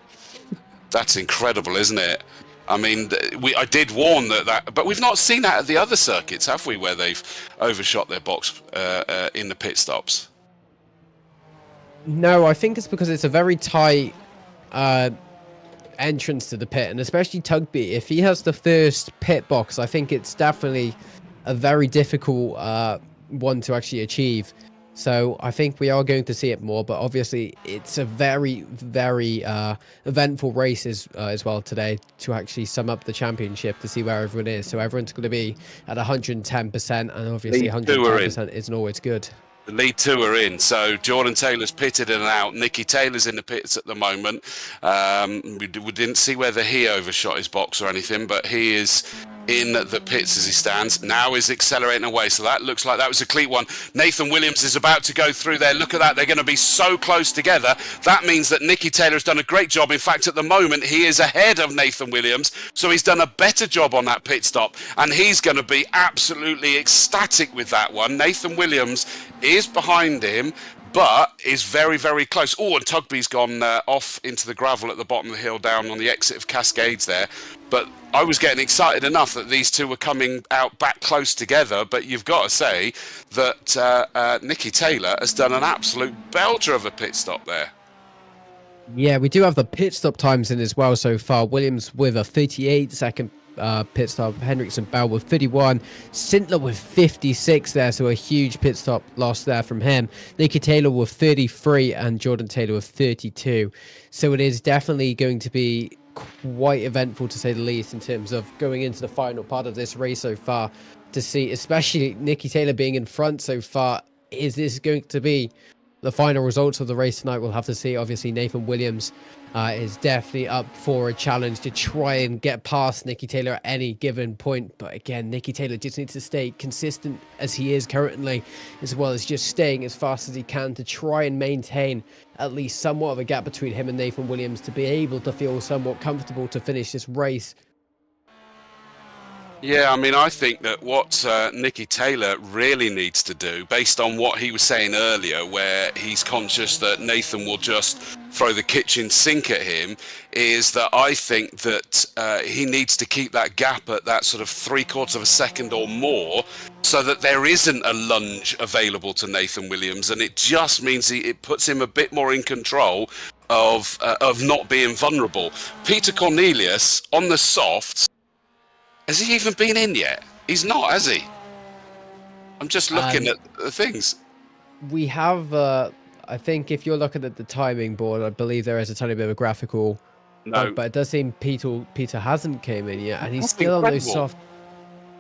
That's incredible, isn't it? I mean, I did warn that, but we've not seen that at the other circuits, have we, where they've overshot their box in the pit stops? No, I think it's because it's a very tight entrance to the pit, and especially Tugby. If he has the first pit box, I think it's definitely a very difficult one to actually achieve. So I think we are going to see it more, but obviously it's a very, very eventful race as well today to actually sum up the championship to see where everyone is. So everyone's going to be at 110%, and obviously 110% isn't always good. The lead two are in, so Jordan Taylor's pitted in and out. Nicky Taylor's in the pits at the moment. We didn't see whether he overshot his box or anything, but he is in the pits as he stands. Now is accelerating away, so that looks like that was a clean one. Nathan Williams is about to go through there. Look at that, they're going to be so close together. That means that Nicky Taylor has done a great job. In fact, at the moment, he is ahead of Nathan Williams, so he's done a better job on that pit stop, and he's going to be absolutely ecstatic with that one. Nathan Williams is behind him, but is very, very close. Oh, and Tugby's gone off into the gravel at the bottom of the hill down on the exit of Cascades there. But I was getting excited enough that these two were coming out back close together. But you've got to say that Nicky Taylor has done an absolute belter of a pit stop there. Yeah, we do have the pit stop times in as well so far. Williams with a 38-second pit stop, Hendricks and Bell with 31, Sintler with 56 there, so a huge pit stop loss there from him. Nicky Taylor with 33 and Jordan Taylor with 32. So it is definitely going to be quite eventful, to say the least, in terms of going into the final part of this race so far, to see, especially Nicky Taylor being in front so far. Is this going to be the final results of the race tonight? We'll have to see. Obviously, Nathan Williams is definitely up for a challenge to try and get past Nicky Taylor at any given point. But again, Nicky Taylor just needs to stay consistent as he is currently, as well as just staying as fast as he can to try and maintain at least somewhat of a gap between him and Nathan Williams to be able to feel somewhat comfortable to finish this race. Yeah, I mean, I think that what Nicky Taylor really needs to do, based on what he was saying earlier, where he's conscious that Nathan will just throw the kitchen sink at him, is that I think that he needs to keep that gap at that sort of 3/4 of a second or more, so that there isn't a lunge available to Nathan Williams, and it just means it puts him a bit more in control of not being vulnerable. Peter Cornelius on the softs. Has he even been in yet? He's not, has he? I'm just looking at the things. We have, I think if you're looking at the timing board, I believe there is a tiny bit of a graphical. No. But it does seem Peter hasn't came in yet, and he's That's still on those incredible. soft.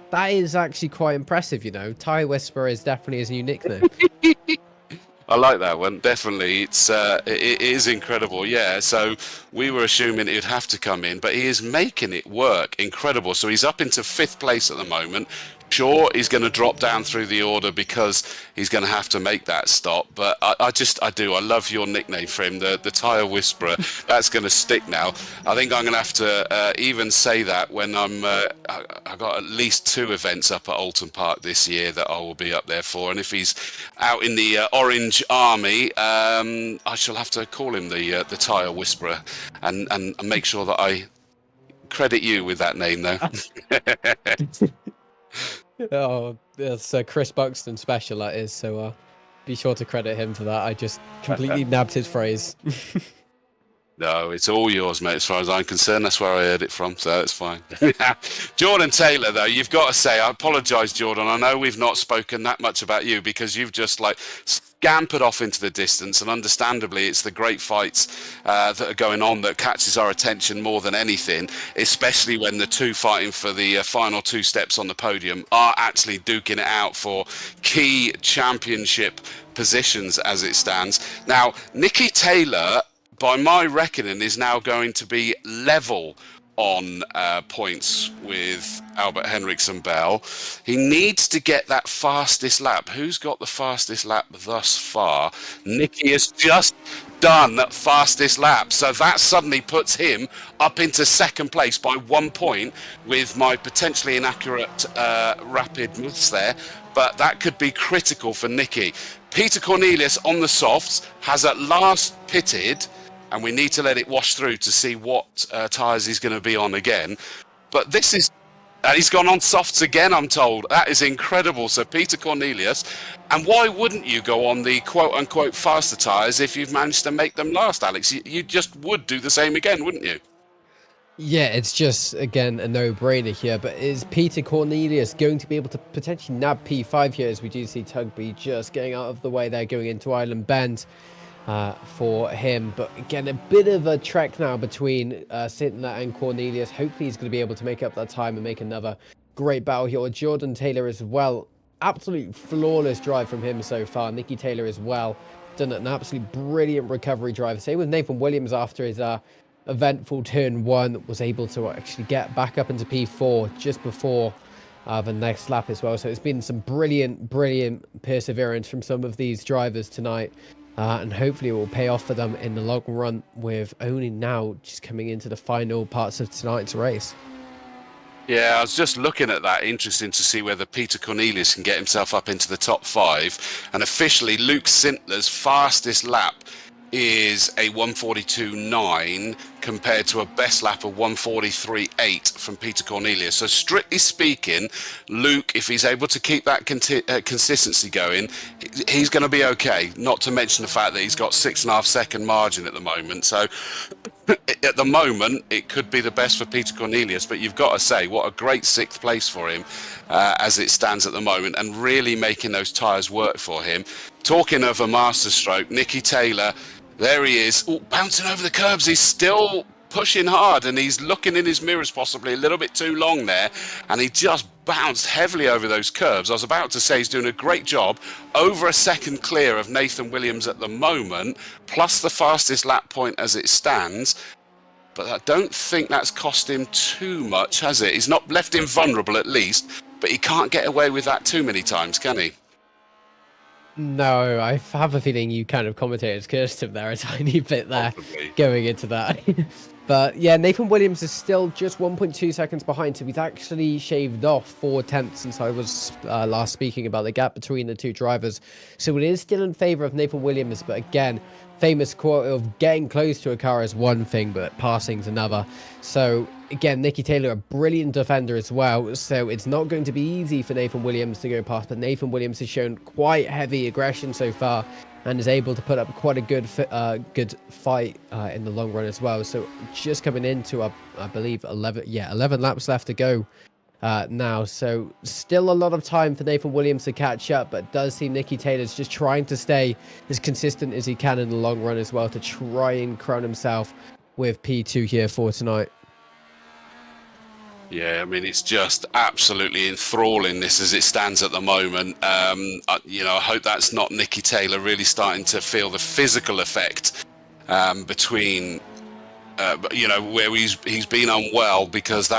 That is actually quite impressive, you know. Tire Whisperer is definitely his new nickname. I like that one. Definitely, it is incredible. Yeah. So we were assuming he'd have to come in, but he is making it work. Incredible. So he's up into 5th place at the moment. Sure, he's going to drop down through the order because he's going to have to make that stop. But I love your nickname for him, the Tire Whisperer. That's going to stick now. I think I'm going to have to even say that when I've got at least 2 events up at Oulton Park this year that I will be up there for. And if he's out in the Orange Army, I shall have to call him the Tire Whisperer and make sure that I credit you with that name, though. Oh, that's Chris Buxton special, that is. So be sure to credit him for that. I just completely nabbed his phrase. No, it's all yours, mate, as far as I'm concerned. That's where I heard it from, so it's fine. Jordan Taylor, though, you've got to say, I apologise, Jordan. I know we've not spoken that much about you because you've just, scampered off into the distance, and understandably, it's the great fights that are going on that catches our attention more than anything, especially when the two fighting for the final 2 steps on the podium are actually duking it out for key championship positions as it stands. Now, Nicky Taylor, by my reckoning, is now going to be level on points with Albert Hendricks and Bell. He needs to get that fastest lap. Who's got the fastest lap thus far? Nicky has just done that fastest lap, so that suddenly puts him up into 2nd place by 1 point with my potentially inaccurate rapid maths there, but that could be critical for Nicky. Peter Cornelius on the softs has at last pitted, and we need to let it wash through to see what tyres he's going to be on again. But this is... he's gone on softs again, I'm told. That is incredible. So Peter Cornelius. And why wouldn't you go on the quote-unquote faster tyres if you've managed to make them last, Alex? You just would do the same again, wouldn't you? Yeah, it's just, again, a no-brainer here. But is Peter Cornelius going to be able to potentially nab P5 here, as we do see Tugby just getting out of the way there, going into Island Bend for him? But again, a bit of a trek now between Sintler and Cornelius. Hopefully he's going to be able to make up that time and make another great battle here. Jordan Taylor as well absolute flawless drive from him so far. Nicky Taylor as well done an absolutely brilliant recovery drive. Same with Nathan Williams after his eventful turn 1, was able to actually get back up into P4 just before the next lap as well. So it's been some brilliant perseverance from some of these drivers tonight, and hopefully it will pay off for them in the long run, with only now just coming into the final parts of tonight's race. Yeah, I was just looking at that. Interesting to see whether Peter Cornelius can get himself up into the top 5. And officially, Luke Sintler's fastest lap is a 1:42.9 compared to a best lap of 1:43.8 from Peter Cornelius. So strictly speaking, Luke, if he's able to keep that consistency going, he's going to be okay. Not to mention the fact that he's got 6.5-second margin at the moment. So at the moment, it could be the best for Peter Cornelius, but you've got to say, what a great 6th place for him as it stands at the moment, and really making those tyres work for him. Talking of a masterstroke, Nicky Taylor, there he is, bouncing over the curbs. He's still pushing hard, and he's looking in his mirrors possibly a little bit too long there, and he just bounced heavily over those curbs. I was about to say he's doing a great job, over a second clear of Nathan Williams at the moment, plus the fastest lap point as it stands. But I don't think that's cost him too much, has it? He's not left him vulnerable at least, but he can't get away with that too many times, can he? No, I have a feeling you kind of commentators cursed him there a tiny bit there. Possibly. Going into that. But yeah, Nathan Williams is still just 1.2 seconds behind, so he's actually shaved off 4/10 since I was last speaking about the gap between the two drivers. So it is still in favour of Nathan Williams, but again, famous quote of getting close to a car is one thing, but passing's another. So again, Nicky Taylor, a brilliant defender as well, so it's not going to be easy for Nathan Williams to go past, but Nathan Williams has shown quite heavy aggression so far and is able to put up quite a good fight in the long run as well. So just coming into, I believe, 11 laps left to go now. So still a lot of time for Nathan Williams to catch up, but it does seem Nicky Taylor's just trying to stay as consistent as he can in the long run as well, to try and crown himself with P2 here for tonight. Yeah, I mean, it's just absolutely enthralling, this as it stands at the moment. I hope that's not Nicky Taylor really starting to feel the physical effect between, where he's been unwell, because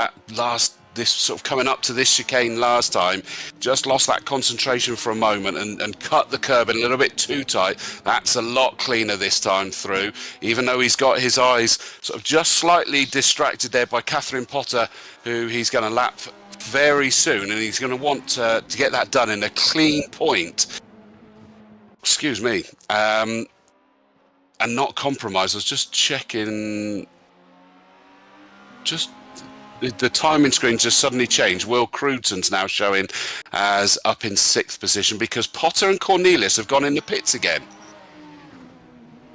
this sort of coming up to this chicane last time, just lost that concentration for a moment and cut the curb in a little bit too tight. That's a lot cleaner this time through, even though he's got his eyes sort of just slightly distracted there by Catherine Potter, who he's going to lap very soon, and he's going to want to get that done in a clean point. Excuse me. And not compromise. I was just checking. The timing screen just suddenly changed. Will Cruton's now showing as up in 6th position, because Potter and Cornelius have gone in the pits again.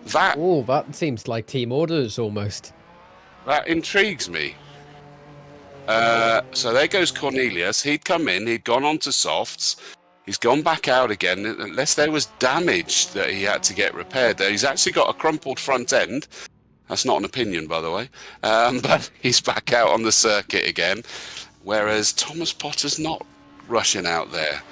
That seems like team orders almost. That intrigues me. So there goes Cornelius. He'd come in, he'd gone on to softs. He's gone back out again, unless there was damage that he had to get repaired there. He's actually got a crumpled front end. That's not an opinion, by the way. But he's back out on the circuit again, whereas Thomas Potter's not rushing out there.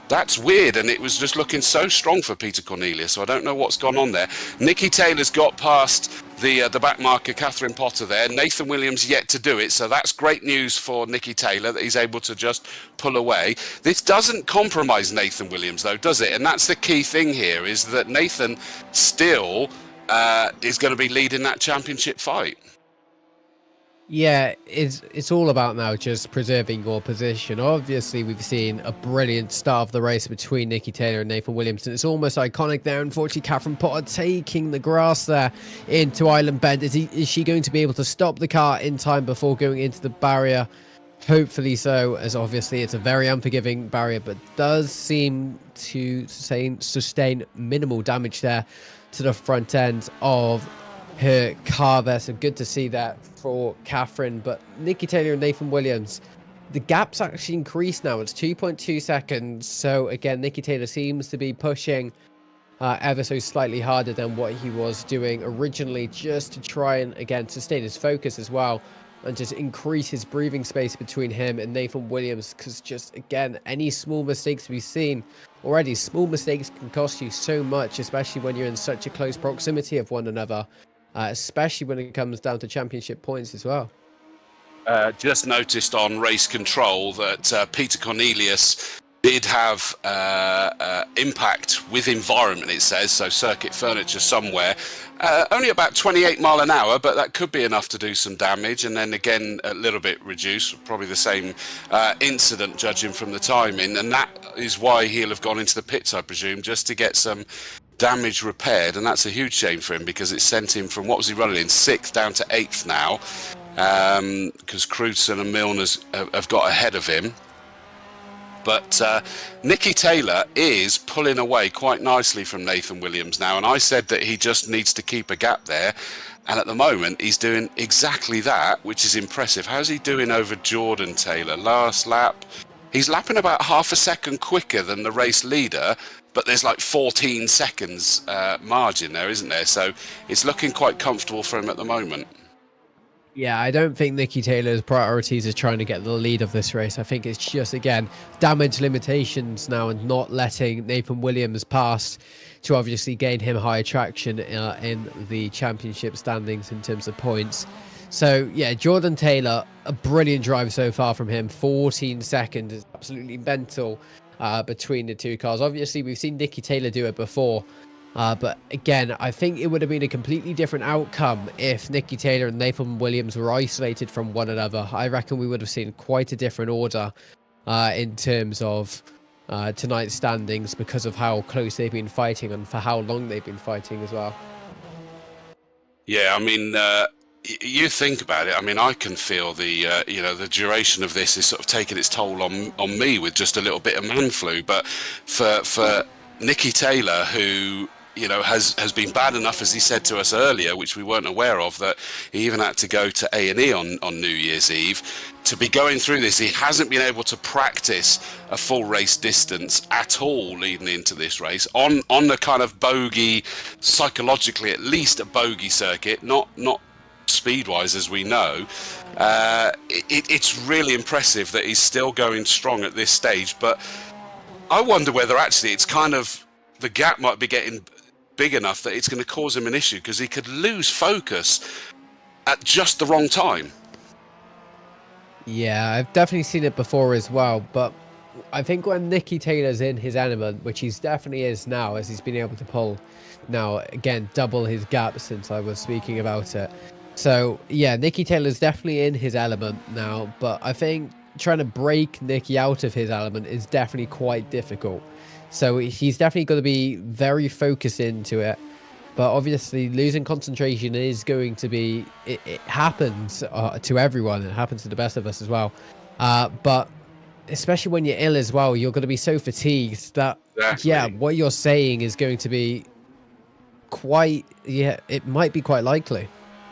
That's weird, and it was just looking so strong for Peter Cornelius, so I don't know what's gone on there. Nicky Taylor's got past the back marker, Catherine Potter there. Nathan Williams yet to do it, so that's great news for Nicky Taylor that he's able to just pull away. This doesn't compromise Nathan Williams, though, does it? And that's the key thing here, is that Nathan still is going to be leading that championship fight. Yeah, it's all about now just preserving your position. Obviously, we've seen a brilliant start of the race between Nicky Taylor and Nathan Williams, and it's almost iconic there. Unfortunately, Catherine Potter taking the grass there into Island Bend. Is she going to be able to stop the car in time before going into the barrier? Hopefully so, as obviously it's a very unforgiving barrier, but does seem to sustain minimal damage there to the front end of her car there. So good to see that for Catherine. But Nicky Taylor and Nathan Williams, the gap's actually increased now. It's 2.2 seconds. So again, Nicky Taylor seems to be pushing ever so slightly harder than what he was doing originally, just to try and again sustain his focus as well and just increase his breathing space between him and Nathan Williams, because just again, any small mistakes we've seen already, small mistakes can cost you so much, especially when you're in such a close proximity of one another, especially when it comes down to championship points as well. Just noticed on race control that Peter Cornelius did have impact with environment, it says, so circuit furniture somewhere. Only about 28 mile an hour, but that could be enough to do some damage. And then again, a little bit reduced, probably the same incident, judging from the timing. And that is why he'll have gone into the pits, I presume, just to get some damage repaired. And that's a huge shame for him, because it sent him from, what was he running in, 6th down to 8th now, because Crutzen and Milner's have got ahead of him. But Nicky Taylor is pulling away quite nicely from Nathan Williams now. And I said that he just needs to keep a gap there. And at the moment, he's doing exactly that, which is impressive. How's he doing over Jordan Taylor? Last lap, he's lapping about half a second quicker than the race leader. But there's like 14 seconds margin there, isn't there? So it's looking quite comfortable for him at the moment. Yeah, I don't think Nicky Taylor's priorities is trying to get the lead of this race. I think it's just, again, damage limitations now and not letting Nathan Williams pass to obviously gain him higher traction in the championship standings in terms of points. So, yeah, Jordan Taylor, a brilliant drive so far from him. 14 seconds is absolutely mental between the two cars. Obviously, we've seen Nicky Taylor do it before. But again, I think it would have been a completely different outcome if Nicky Taylor and Nathan Williams were isolated from one another. I reckon we would have seen quite a different order in terms of tonight's standings, because of how close they've been fighting and for how long they've been fighting as well. Yeah, I mean, you think about it. I mean, I can feel the the duration of this is sort of taking its toll on me with just a little bit of man flu. But for Nicky Taylor, who has been bad enough, as he said to us earlier, which we weren't aware of, that he even had to go to A&E on New Year's Eve. To be going through this, he hasn't been able to practice a full race distance at all leading into this race on the kind of bogey, psychologically at least a bogey circuit, not speed-wise, as we know. It's really impressive that he's still going strong at this stage, but I wonder whether actually it's kind of, the gap might be getting big enough that it's going to cause him an issue, because he could lose focus at just the wrong time. Yeah, I've definitely seen it before as well, but I think when Nicky Taylor's in his element, which he definitely is now, as he's been able to pull now, again, double his gap since I was speaking about it. So, yeah, Nicky Taylor's definitely in his element now, but I think trying to break Nicky out of his element is definitely quite difficult. So he's definitely got to be very focused into it. But obviously, losing concentration is going to be... It happens to everyone. It happens to the best of us as well. But especially when you're ill as well, you're going to be so fatigued that, exactly. Yeah, what you're saying is going to be quite... Yeah, it might be quite likely.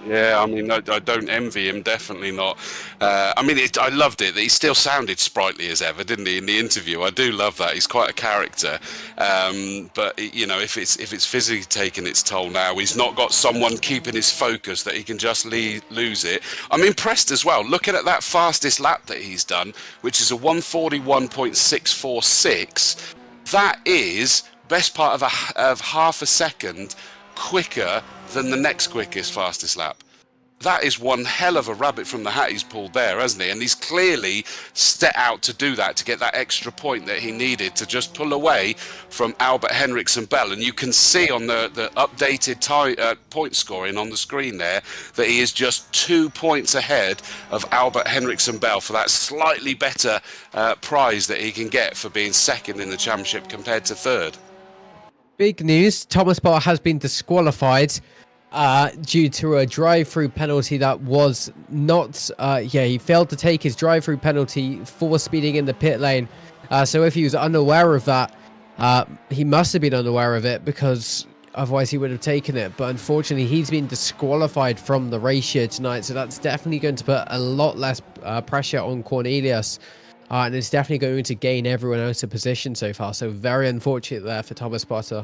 Yeah, I mean, I don't envy him, definitely not. I mean, I loved it that he still sounded sprightly as ever, didn't he, in the interview? I do love that. He's quite a character. But, if it's physically taking its toll now, he's not got someone keeping his focus that he can just lose it. I'm impressed as well, looking at that fastest lap that he's done, which is a 141.646. That is best part of half a second quicker than the next quickest fastest lap. That is one hell of a rabbit from the hat he's pulled there, hasn't he? And he's clearly set out to do that, to get that extra point that he needed to just pull away from Albert Henriksen Bell. And you can see on the updated point scoring on the screen there that he is just 2 points ahead of Albert Henriksen Bell for that slightly better prize that he can get for being second in the championship compared to third. Big news, Thomas Potter has been disqualified due to a drive-through penalty that was not... he failed to take his drive-through penalty for speeding in the pit lane. So if he was unaware of that, he must have been unaware of it, because otherwise he would have taken it. But unfortunately, he's been disqualified from the race here tonight, so that's definitely going to put a lot less pressure on Cornelius. And it's definitely going to gain everyone out of position so far. So very unfortunate there for Thomas Potter.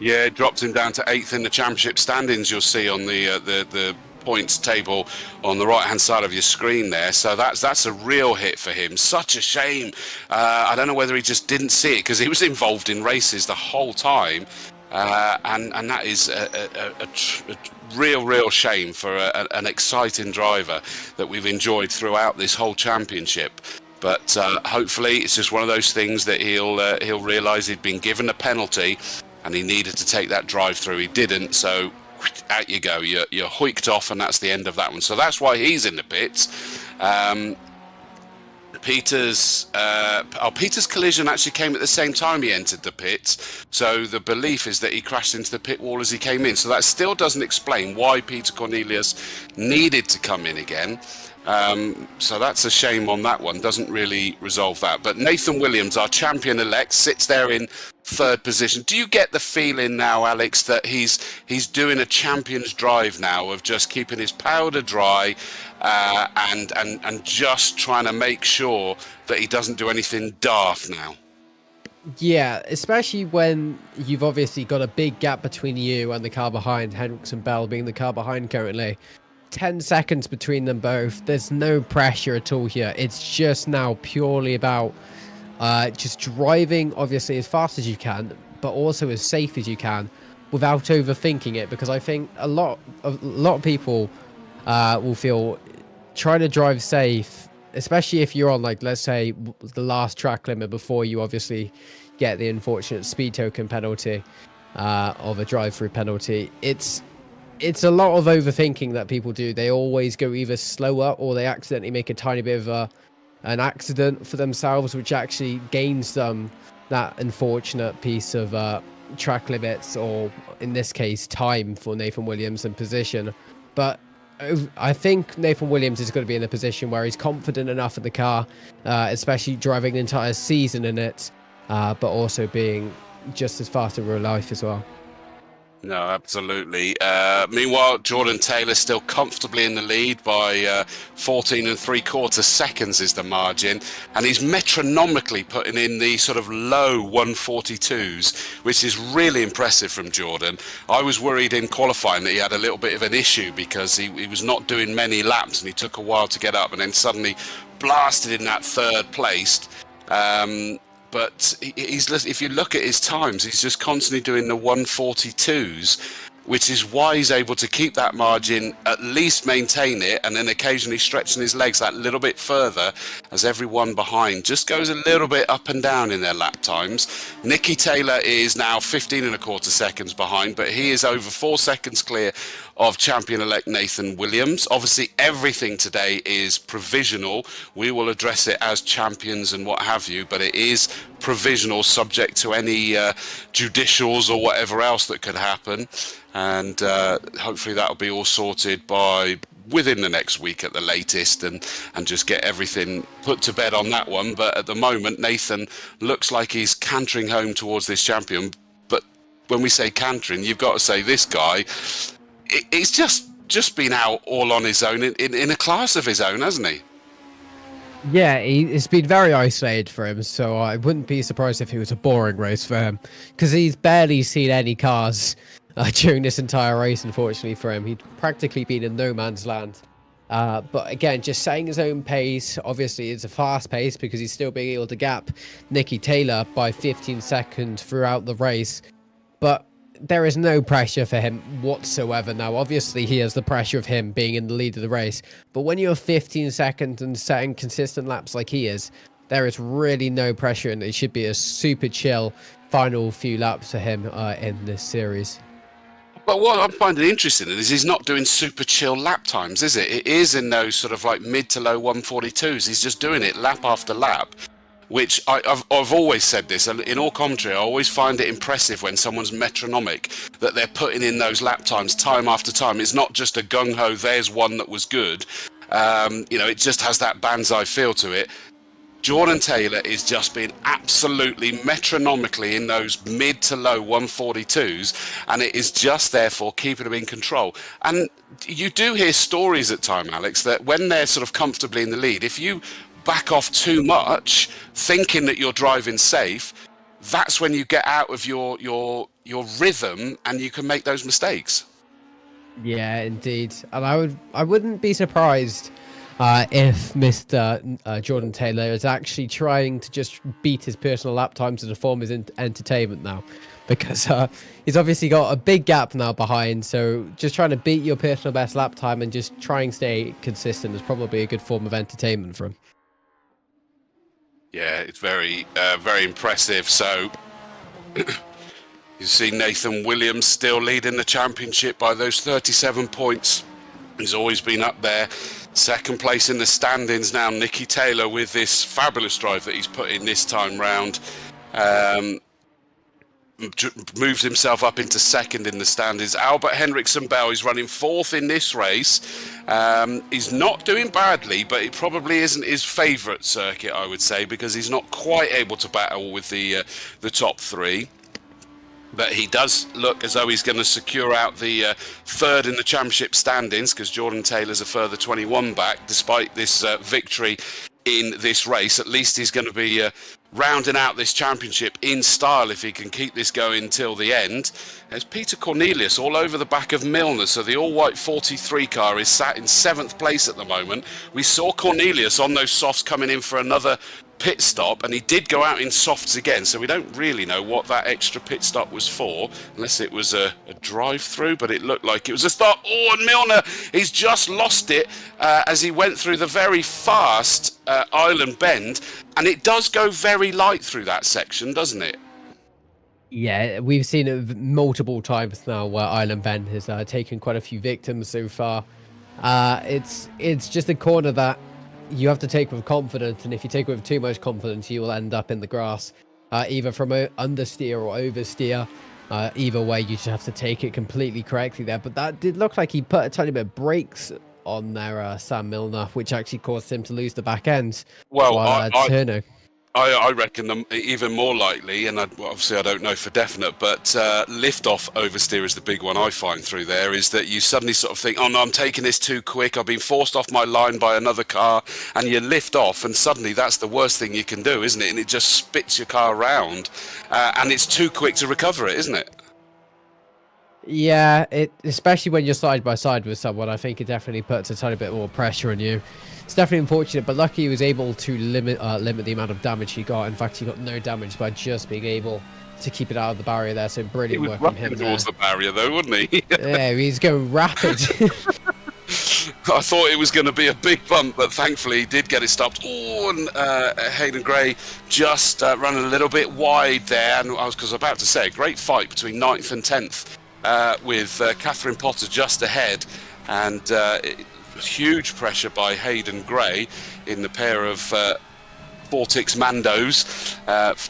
Yeah, it dropped him down to 8th in the championship standings. You'll see on the points table on the right-hand side of your screen there. So that's a real hit for him. Such a shame. I don't know whether he just didn't see it, because he was involved in races the whole time. And that is a real shame for an exciting driver that we've enjoyed throughout this whole championship. But hopefully it's just one of those things that he'll realise he'd been given a penalty and he needed to take that drive through. He didn't, so out you go. You're hoiked off, and that's the end of that one. So that's why he's in the pits. Peter's collision actually came at the same time he entered the pits, so the belief is that he crashed into the pit wall as he came in. So that still doesn't explain why Peter Cornelius needed to come in again. So that's a shame on that one. Doesn't really resolve that. But Nathan Williams, our champion-elect, sits there in third position. Do you get the feeling now, Alex, that he's doing a champion's drive now of just keeping his powder dry and just trying to make sure that he doesn't do anything daft now? Yeah, especially when you've obviously got a big gap between you and the car behind, Hendricks and Bell being the car behind currently. 10 seconds between them both. There's no pressure at all here. It's just now purely about just driving, obviously, as fast as you can, but also as safe as you can without overthinking it. Because I think a lot of people will feel trying to drive safe, especially if you're on, like, let's say, the last track limit before you obviously get the unfortunate speed token penalty of a drive-through penalty. It's a lot of overthinking that people do. They always go either slower or they accidentally make a tiny bit of an accident for themselves, which actually gains them that unfortunate piece of track limits, or in this case, time for Nathan Williams and position. But I think Nathan Williams is going to be in a position where he's confident enough in the car, especially driving the entire season in it, but also being just as fast in real life as well. No, absolutely. Meanwhile, Jordan Taylor still comfortably in the lead by 14 3/4 seconds is the margin, and he's metronomically putting in the sort of low 142s, which is really impressive from Jordan. I was worried in qualifying that he had a little bit of an issue because he was not doing many laps and he took a while to get up, and then suddenly blasted in that third place. But if you look at his times, he's just constantly doing the 142s, which is why he's able to keep that margin, at least maintain it, and then occasionally stretching his legs that little bit further as everyone behind just goes a little bit up and down in their lap times. Nicky Taylor is now 15 1/4 seconds behind, but he is over 4 seconds clear of champion-elect Nathan Williams. Obviously, everything today is provisional. We will address it as champions and what have you, but it is provisional, subject to any judicials or whatever else that could happen. And hopefully that'll be all sorted by within the next week at the latest, and just get everything put to bed on that one. But at the moment, Nathan looks like he's cantering home towards this champion. But when we say cantering, you've got to say this guy, he's just been out all on his own in a class of his own, hasn't he? Yeah, it's been very isolated for him, so I wouldn't be surprised if it was a boring race for him, because he's barely seen any cars during this entire race, unfortunately for him. He'd practically been in no man's land. But again, just setting his own pace. Obviously, it's a fast pace because he's still being able to gap Nicky Taylor by 15 seconds throughout the race. But there is no pressure for him whatsoever now. Obviously, he has the pressure of him being in the lead of the race. But when you're 15 seconds and setting consistent laps like he is, there is really no pressure, and it should be a super chill final few laps for him in this series. But what I'm finding interesting is he's not doing super chill lap times, is it? It is in those sort of like mid to low 142s. He's just doing it lap after lap, which I've always said this. In all commentary, I always find it impressive when someone's metronomic, that they're putting in those lap times time after time. It's not just a gung-ho, there's one that was good. It just has that Banzai feel to it. Jordan Taylor is just being absolutely metronomically in those mid to low 142s, and it is just therefore keeping him in control. And you do hear stories at time, Alex, that when they're sort of comfortably in the lead, if you back off too much, thinking that you're driving safe, that's when you get out of your rhythm and you can make those mistakes. Yeah, indeed. And I wouldn't be surprised if Mr. Jordan Taylor is actually trying to just beat his personal lap times to form his entertainment now, because he's obviously got a big gap now behind. So just trying to beat your personal best lap time and just try and stay consistent is probably a good form of entertainment for him. Yeah, it's very, very impressive. So you see Nathan Williams still leading the championship by those 37 points. He's always been up there. Second place in the standings now, Nicky Taylor, with this fabulous drive that he's put in this time round. Moves himself up into second in the standings. Albert Henriksen Bell is running fourth in this race. He's not doing badly, but it probably isn't his favourite circuit, I would say, because he's not quite able to battle with the top three. But he does look as though he's going to secure out the third in the championship standings, because Jordan Taylor's a further 21 back, despite this victory in this race. At least he's going to be rounding out this championship in style if he can keep this going till the end. There's Peter Cornelius all over the back of Milner, so the all-white 43 car is sat in 7th place at the moment. We saw Cornelius on those softs coming in for another pit stop, and he did go out in softs again, so we don't really know what that extra pit stop was for, unless it was a drive-through, but it looked like it was a start. Oh, and Milner, he's just lost it as he went through the very fast island bend, and it does go very light through that section, doesn't it? Yeah, we've seen it multiple times now where Island Bend has taken quite a few victims so far. It's just a corner that you have to take with confidence, and if you take it with too much confidence, you will end up in the grass, either from understeer or oversteer. Either way, you just have to take it completely correctly there. But that did look like he put a tiny bit of brakes on there, Sam Milner, which actually caused him to lose the back end. Well, turning. I reckon them even more likely, and obviously I don't know for definite, but lift-off oversteer is the big one I find through there, is that you suddenly sort of think, oh no, I'm taking this too quick, I've been forced off my line by another car, and you lift off, and suddenly that's the worst thing you can do, isn't it? And it just spits your car around, and it's too quick to recover it, isn't it? Yeah, especially when you're side by side with someone, I think it definitely puts a tiny bit more pressure on you. It's definitely unfortunate, but lucky he was able to limit the amount of damage he got. In fact, he got no damage by just being able to keep it out of the barrier there. So brilliant work from him. He was towards the barrier, though, wasn't he? Yeah, he's going rapid. I thought it was going to be a big bump, but thankfully he did get it stopped. Oh, and Hayden Gray just running a little bit wide there. And I was about to say, a great fight between 9th and 10th with Catherine Potter just ahead. And huge pressure by Hayden Gray in the pair of Vortex Mandos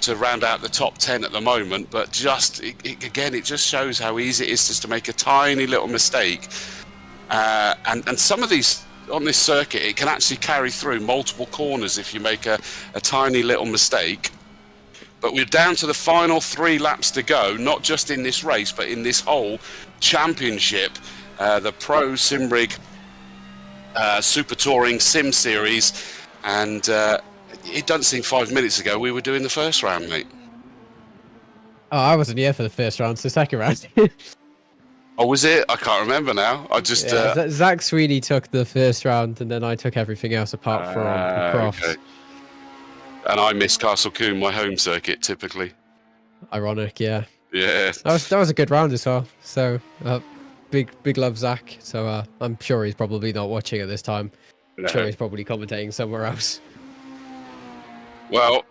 to round out the top 10 at the moment. But just, again, it just shows how easy it is just to make a tiny little mistake. And some of these on this circuit, it can actually carry through multiple corners if you make a tiny little mistake. But we're down to the final 3 laps to go, not just in this race, but in this whole championship. The Pro SIMRIG Super Touring Sim Series. And it doesn't seem 5 minutes ago we were doing the first round, mate. Oh, I wasn't here for the first round, so second round. Oh, was it? I can't remember now. I just... Zach Sweeney took the first round, and then I took everything else apart from Croft. Okay. And I missed Castle Coombe, my home circuit, typically. Ironic, yeah. Yeah. That was a good round as well. So, big love, Zach. So, I'm sure he's probably not watching at this time. I'm sure he's probably commentating somewhere else. Well,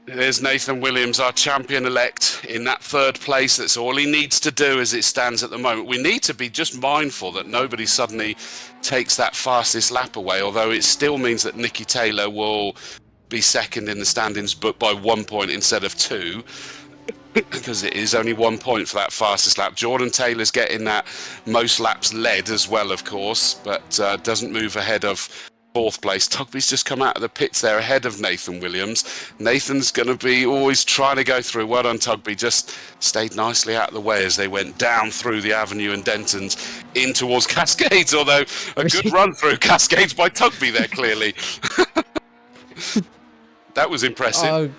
there's Nathan Williams, our champion-elect, in that 3rd place. That's all he needs to do as it stands at the moment. We need to be just mindful that nobody suddenly takes that fastest lap away, although it still means that Nicky Taylor will be second in the standings, but by 1 point instead of 2, because it is only 1 point for that fastest lap. Jordan Taylor's getting that most laps led as well, of course, but doesn't move ahead of 4th place. Tugby's just come out of the pits there ahead of Nathan Williams. Nathan's going to be always trying to go through. Well done, Tugby. Just stayed nicely out of the way as they went down through the avenue and Dentons in towards Cascades, although a good run through Cascades by Tugby there, clearly. That was impressive.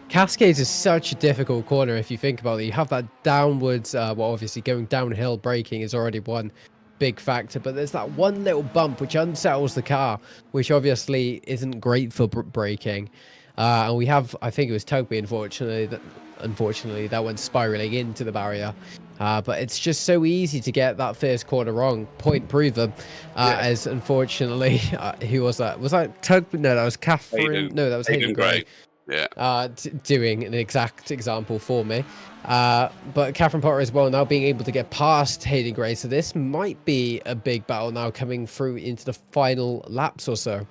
Cascades is such a difficult corner if you think about it. You have that downwards, well, obviously going downhill braking is already one big factor, but there's that one little bump which unsettles the car, which obviously isn't great for braking. And we have, I think it was Tugby, unfortunately, that went spiraling into the barrier. But it's just so easy to get that first corner wrong. Point proven. As unfortunately, who was that? Was that Tugby? No, that was Catherine. No, that was Hayden Gray. Yeah. Doing an exact example for me. But Catherine Potter as well now being able to get past Hayden Gray. So this might be a big battle now coming through into the final laps or so.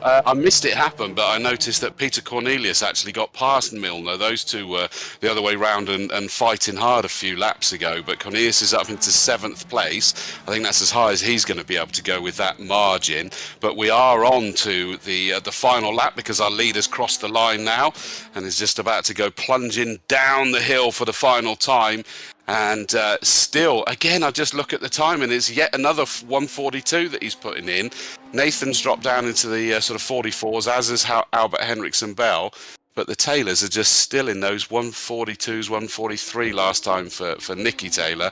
I missed it happen, but I noticed that Peter Cornelius actually got past Milner. Those two were the other way round and fighting hard a few laps ago. But Cornelius is up into 7th place. I think that's as high as he's going to be able to go with that margin. But we are on to the final lap because our leader's crossed the line now and is just about to go plunging down the hill for the final time. And still, again, I just look at the time and it's yet another 142 that he's putting in. Nathan's dropped down into the sort of 44s, as is Albert Henriksen Bell. But the Taylors are just still in those 142s, 143 last time for Nicky Taylor.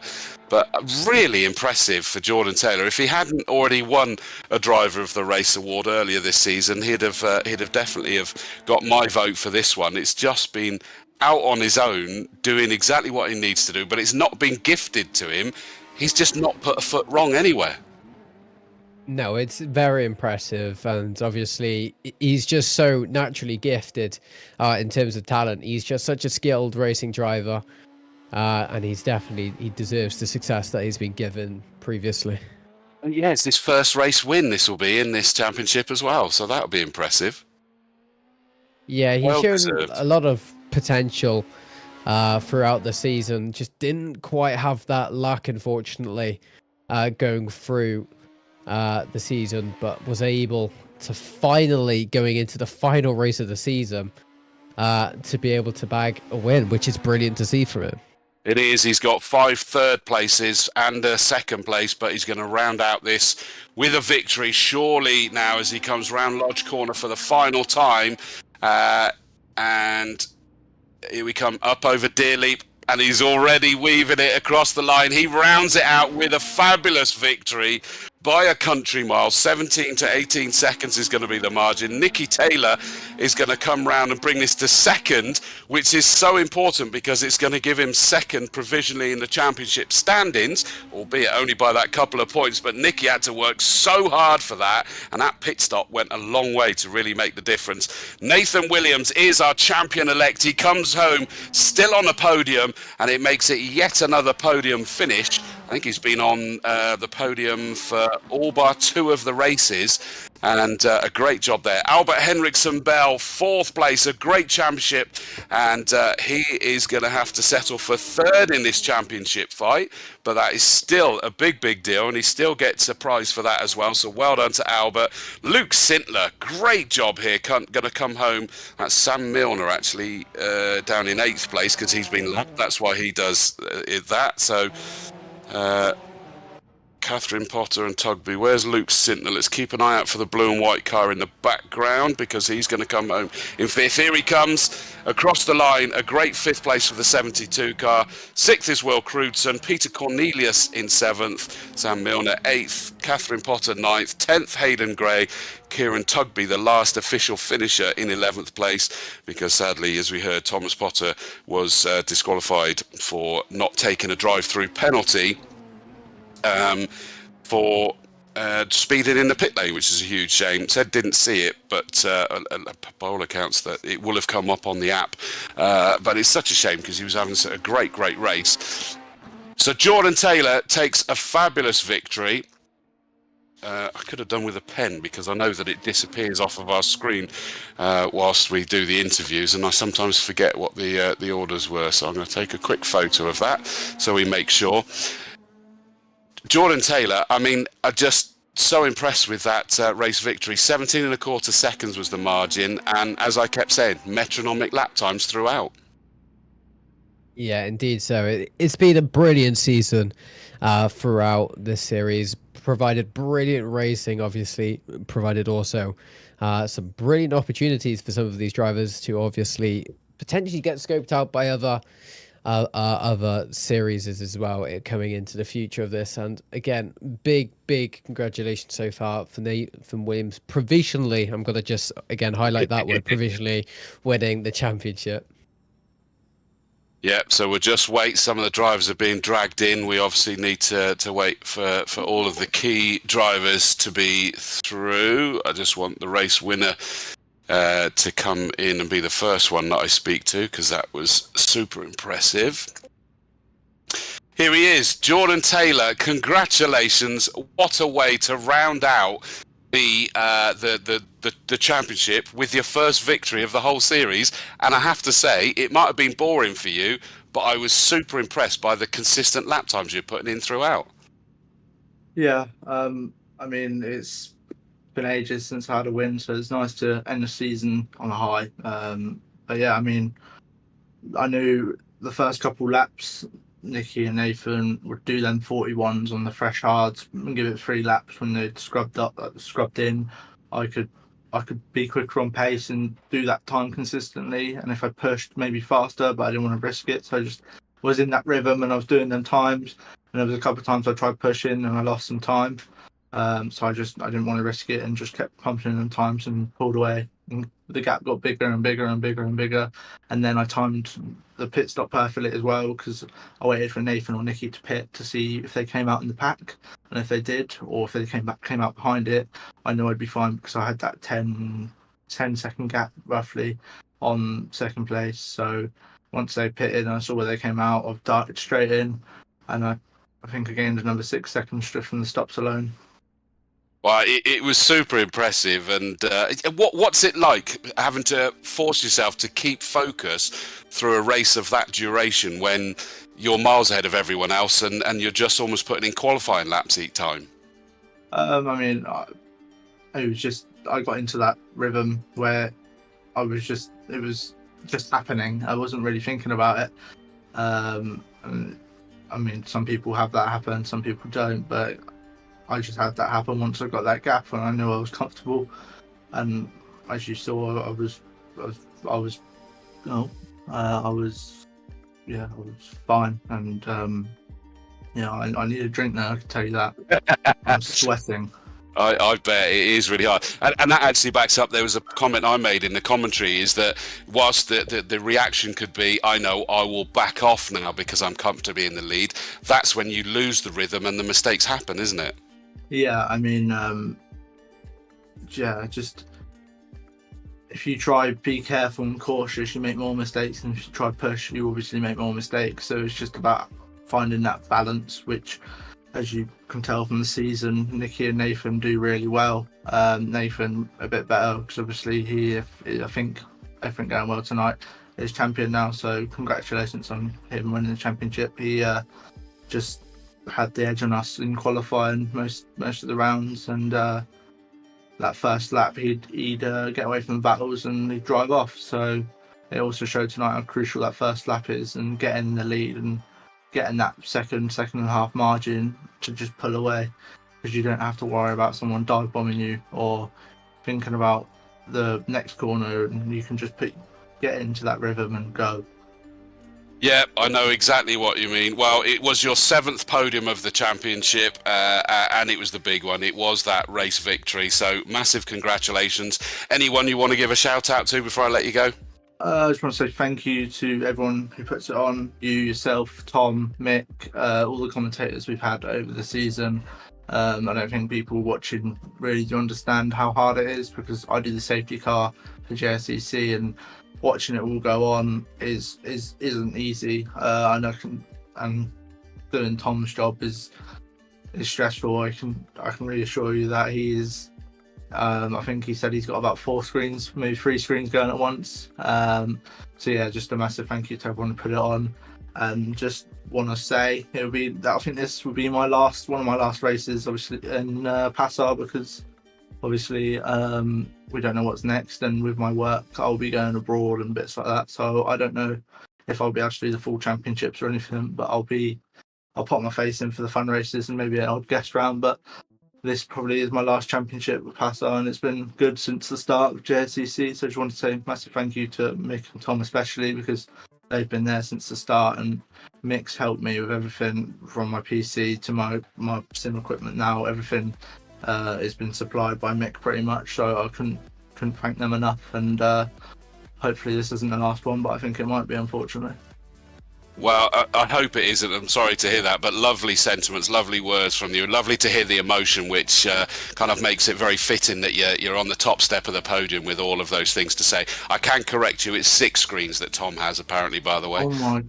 But really impressive for Jordan Taylor. If he hadn't already won a Driver of the Race award earlier this season, he'd have definitely have got my vote for this one. It's just been out on his own, doing exactly what he needs to do, but it's not been gifted to him. He's just not put a foot wrong anywhere. No, it's very impressive, and obviously he's just so naturally gifted in terms of talent. He's just such a skilled racing driver, and he deserves the success that he's been given previously. Yeah, it's his first race win this will be in this championship as well, so that'll be impressive. Yeah, he's shown a lot of potential throughout the season. Just didn't quite have that luck, unfortunately, going through the season, but was able to finally, going into the final race of the season, to be able to bag a win, which is brilliant to see from him. It is. He's got 5 third places and a 2nd place, but he's going to round out this with a victory, surely now as he comes round Lodge Corner for the final time. And here we come up over Deerleap, and he's already weaving it across the line. He rounds it out with a fabulous victory by a country mile. 17 to 18 seconds is going to be the margin. Nicky Taylor is going to come round and bring this to 2nd, which is so important because it's going to give him 2nd provisionally in the championship standings, albeit only by that couple of points. But Nicky had to work so hard for that, and that pit stop went a long way to really make the difference. Nathan Williams is our champion-elect. He comes home still on the podium, and it makes it yet another podium finish. I think he's been on the podium for all bar 2 of the races, and a great job there. Albert Henriksen Bell, 4th place, a great championship, and he is going to have to settle for 3rd in this championship fight, but that is still a big deal, and he still gets a prize for that as well, so well done to Albert. Luke Sintler, great job here, going to come home. That's Sam Milner actually down in 8th place because he's been lapped. That's why he does that. So Catherine Potter and Tugby. Where's Luke Sintner? Let's keep an eye out for the blue and white car in the background because he's going to come home in 5th. Here he comes across the line. A great 5th place for the 72 car. 6th is Will Crudson. Peter Cornelius in 7th. Sam Milner 8th. Catherine Potter 9th. 10th Hayden Gray. Kieran Tugby, the last official finisher, in 11th place because sadly, as we heard, Thomas Potter was disqualified for not taking a drive-through penalty for speeding in the pit lane, which is a huge shame. Said didn't see it, but by all accounts that it will have come up on the app. But it's such a shame because he was having a great race. So Jordan Taylor takes a fabulous victory. I could have done with a pen because I know that it disappears off of our screen whilst we do the interviews, and I sometimes forget what the orders were. So I'm going to take a quick photo of that so we make sure. Jordan Taylor, I mean, I'm just so impressed with that race victory. 17.25 seconds was the margin, and as I kept saying, metronomic lap times throughout. Yeah, indeed. So it's been a brilliant season throughout this series. Provided brilliant racing, obviously. Provided also some brilliant opportunities for some of these drivers to obviously potentially get scoped out by other other series as well coming into the future of this. And again, big congratulations so far for Nathan Williams provisionally. I'm gonna just again highlight that word provisionally winning the championship. Yeah, so we'll just wait. Some of the drivers are being dragged in. We obviously need to wait for all of the key drivers to be through. I just want the race winner to come in and be the first one that I speak to, because that was super impressive. Here he is, Jordan Taylor. Congratulations! What a way to round out the championship with your first victory of the whole series. And I have to say, it might have been boring for you, but I was super impressed by the consistent lap times you're putting in throughout. Yeah, I mean, it's been ages since I had a win, so it's nice to end the season on a high. But yeah, I mean, I knew the first couple laps, Nicky and Nathan would do them 41s on the fresh hards and give it 3 laps when they'd scrubbed in. I could be quicker on pace and do that time consistently. And if I pushed, maybe faster, but I didn't want to risk it, so I just was in that rhythm and I was doing them times. And there was a couple of times I tried pushing and I lost some time. So I didn't want to risk it and just kept pumping in them times and pulled away. And the gap got bigger and bigger and bigger and bigger. And then I timed the pit stop perfectly as well, because I waited for Nathan or Nicky to pit to see if they came out in the pack. And if they did, or if they came out behind it, I knew I'd be fine, because I had that 10 second gap roughly on second place. So once they pitted and I saw where they came out, I've darted straight in, and I think I gained another 6 seconds just from the stops alone. Well, it was super impressive. And what's it like having to force yourself to keep focus through a race of that duration when you're miles ahead of everyone else and you're just almost putting in qualifying laps each time? I mean, it was just, I got into that rhythm where it was just happening. I wasn't really thinking about it. And, I mean, some people have that happen, some people don't, but I just had that happen once I got that gap and I knew I was comfortable. And as you saw, I was fine. And I need a drink now, I can tell you that. I'm sweating. I bet it is really hard. And that actually backs up, there was a comment I made in the commentary, is that whilst the reaction could be, I know I will back off now because I'm comfortably in the lead, that's when you lose the rhythm and the mistakes happen, isn't it? Yeah, I mean, just if you try be careful and cautious, you make more mistakes, and if you try push, you obviously make more mistakes. So it's just about finding that balance, which, as you can tell from the season, Nicky and Nathan do really well. Nathan a bit better, because obviously I think everything going well tonight, is champion now. So congratulations on him winning the championship. He just had the edge on us in qualifying most of the rounds, and that first lap he'd get away from the battles and he'd drive off. So it also showed tonight how crucial that first lap is, and getting in the lead and getting that second and a half margin to just pull away, because you don't have to worry about someone dive bombing you or thinking about the next corner, and you can just get into that rhythm and go. Yeah, I know exactly what you mean. Well, it was your 7th podium of the championship, and it was the big one. It was that race victory. So massive congratulations. Anyone you want to give a shout out to before I let you go? I just want to say thank you to everyone who puts it on. You, yourself, Tom, Mick, all the commentators we've had over the season. I don't think people watching really do understand how hard it is, because I do the safety car for JSCC, and watching it all go on isn't easy. And doing Tom's job is stressful. I can reassure you that he is. I think he said he's got about 4 screens, maybe 3 screens going at once. So yeah, just a massive thank you to everyone who put it on. And just want to say I think this will be one of my last races, obviously in PASR, because obviously we don't know what's next, and with my work I'll be going abroad and bits like that. So I don't know if I'll be able to do the full championships or anything, but I'll pop my face in for the fun races and maybe an odd guest round. But this probably is my last championship with PASR, and it's been good since the start of JSCC. So I just want to say massive thank you to Mick and Tom especially, because they've been there since the start, and Mick's helped me with everything from my PC to my sim equipment now. Everything has been supplied by Mick pretty much, so I couldn't thank them enough. And hopefully this isn't the last one, but I think it might be, unfortunately. Well, I hope it isn't. I'm sorry to hear that, but lovely sentiments, lovely words from you. Lovely to hear the emotion, which kind of makes it very fitting that you're on the top step of the podium with all of those things to say. I can correct you, it's 6 screens that Tom has, apparently, by the way. Oh my!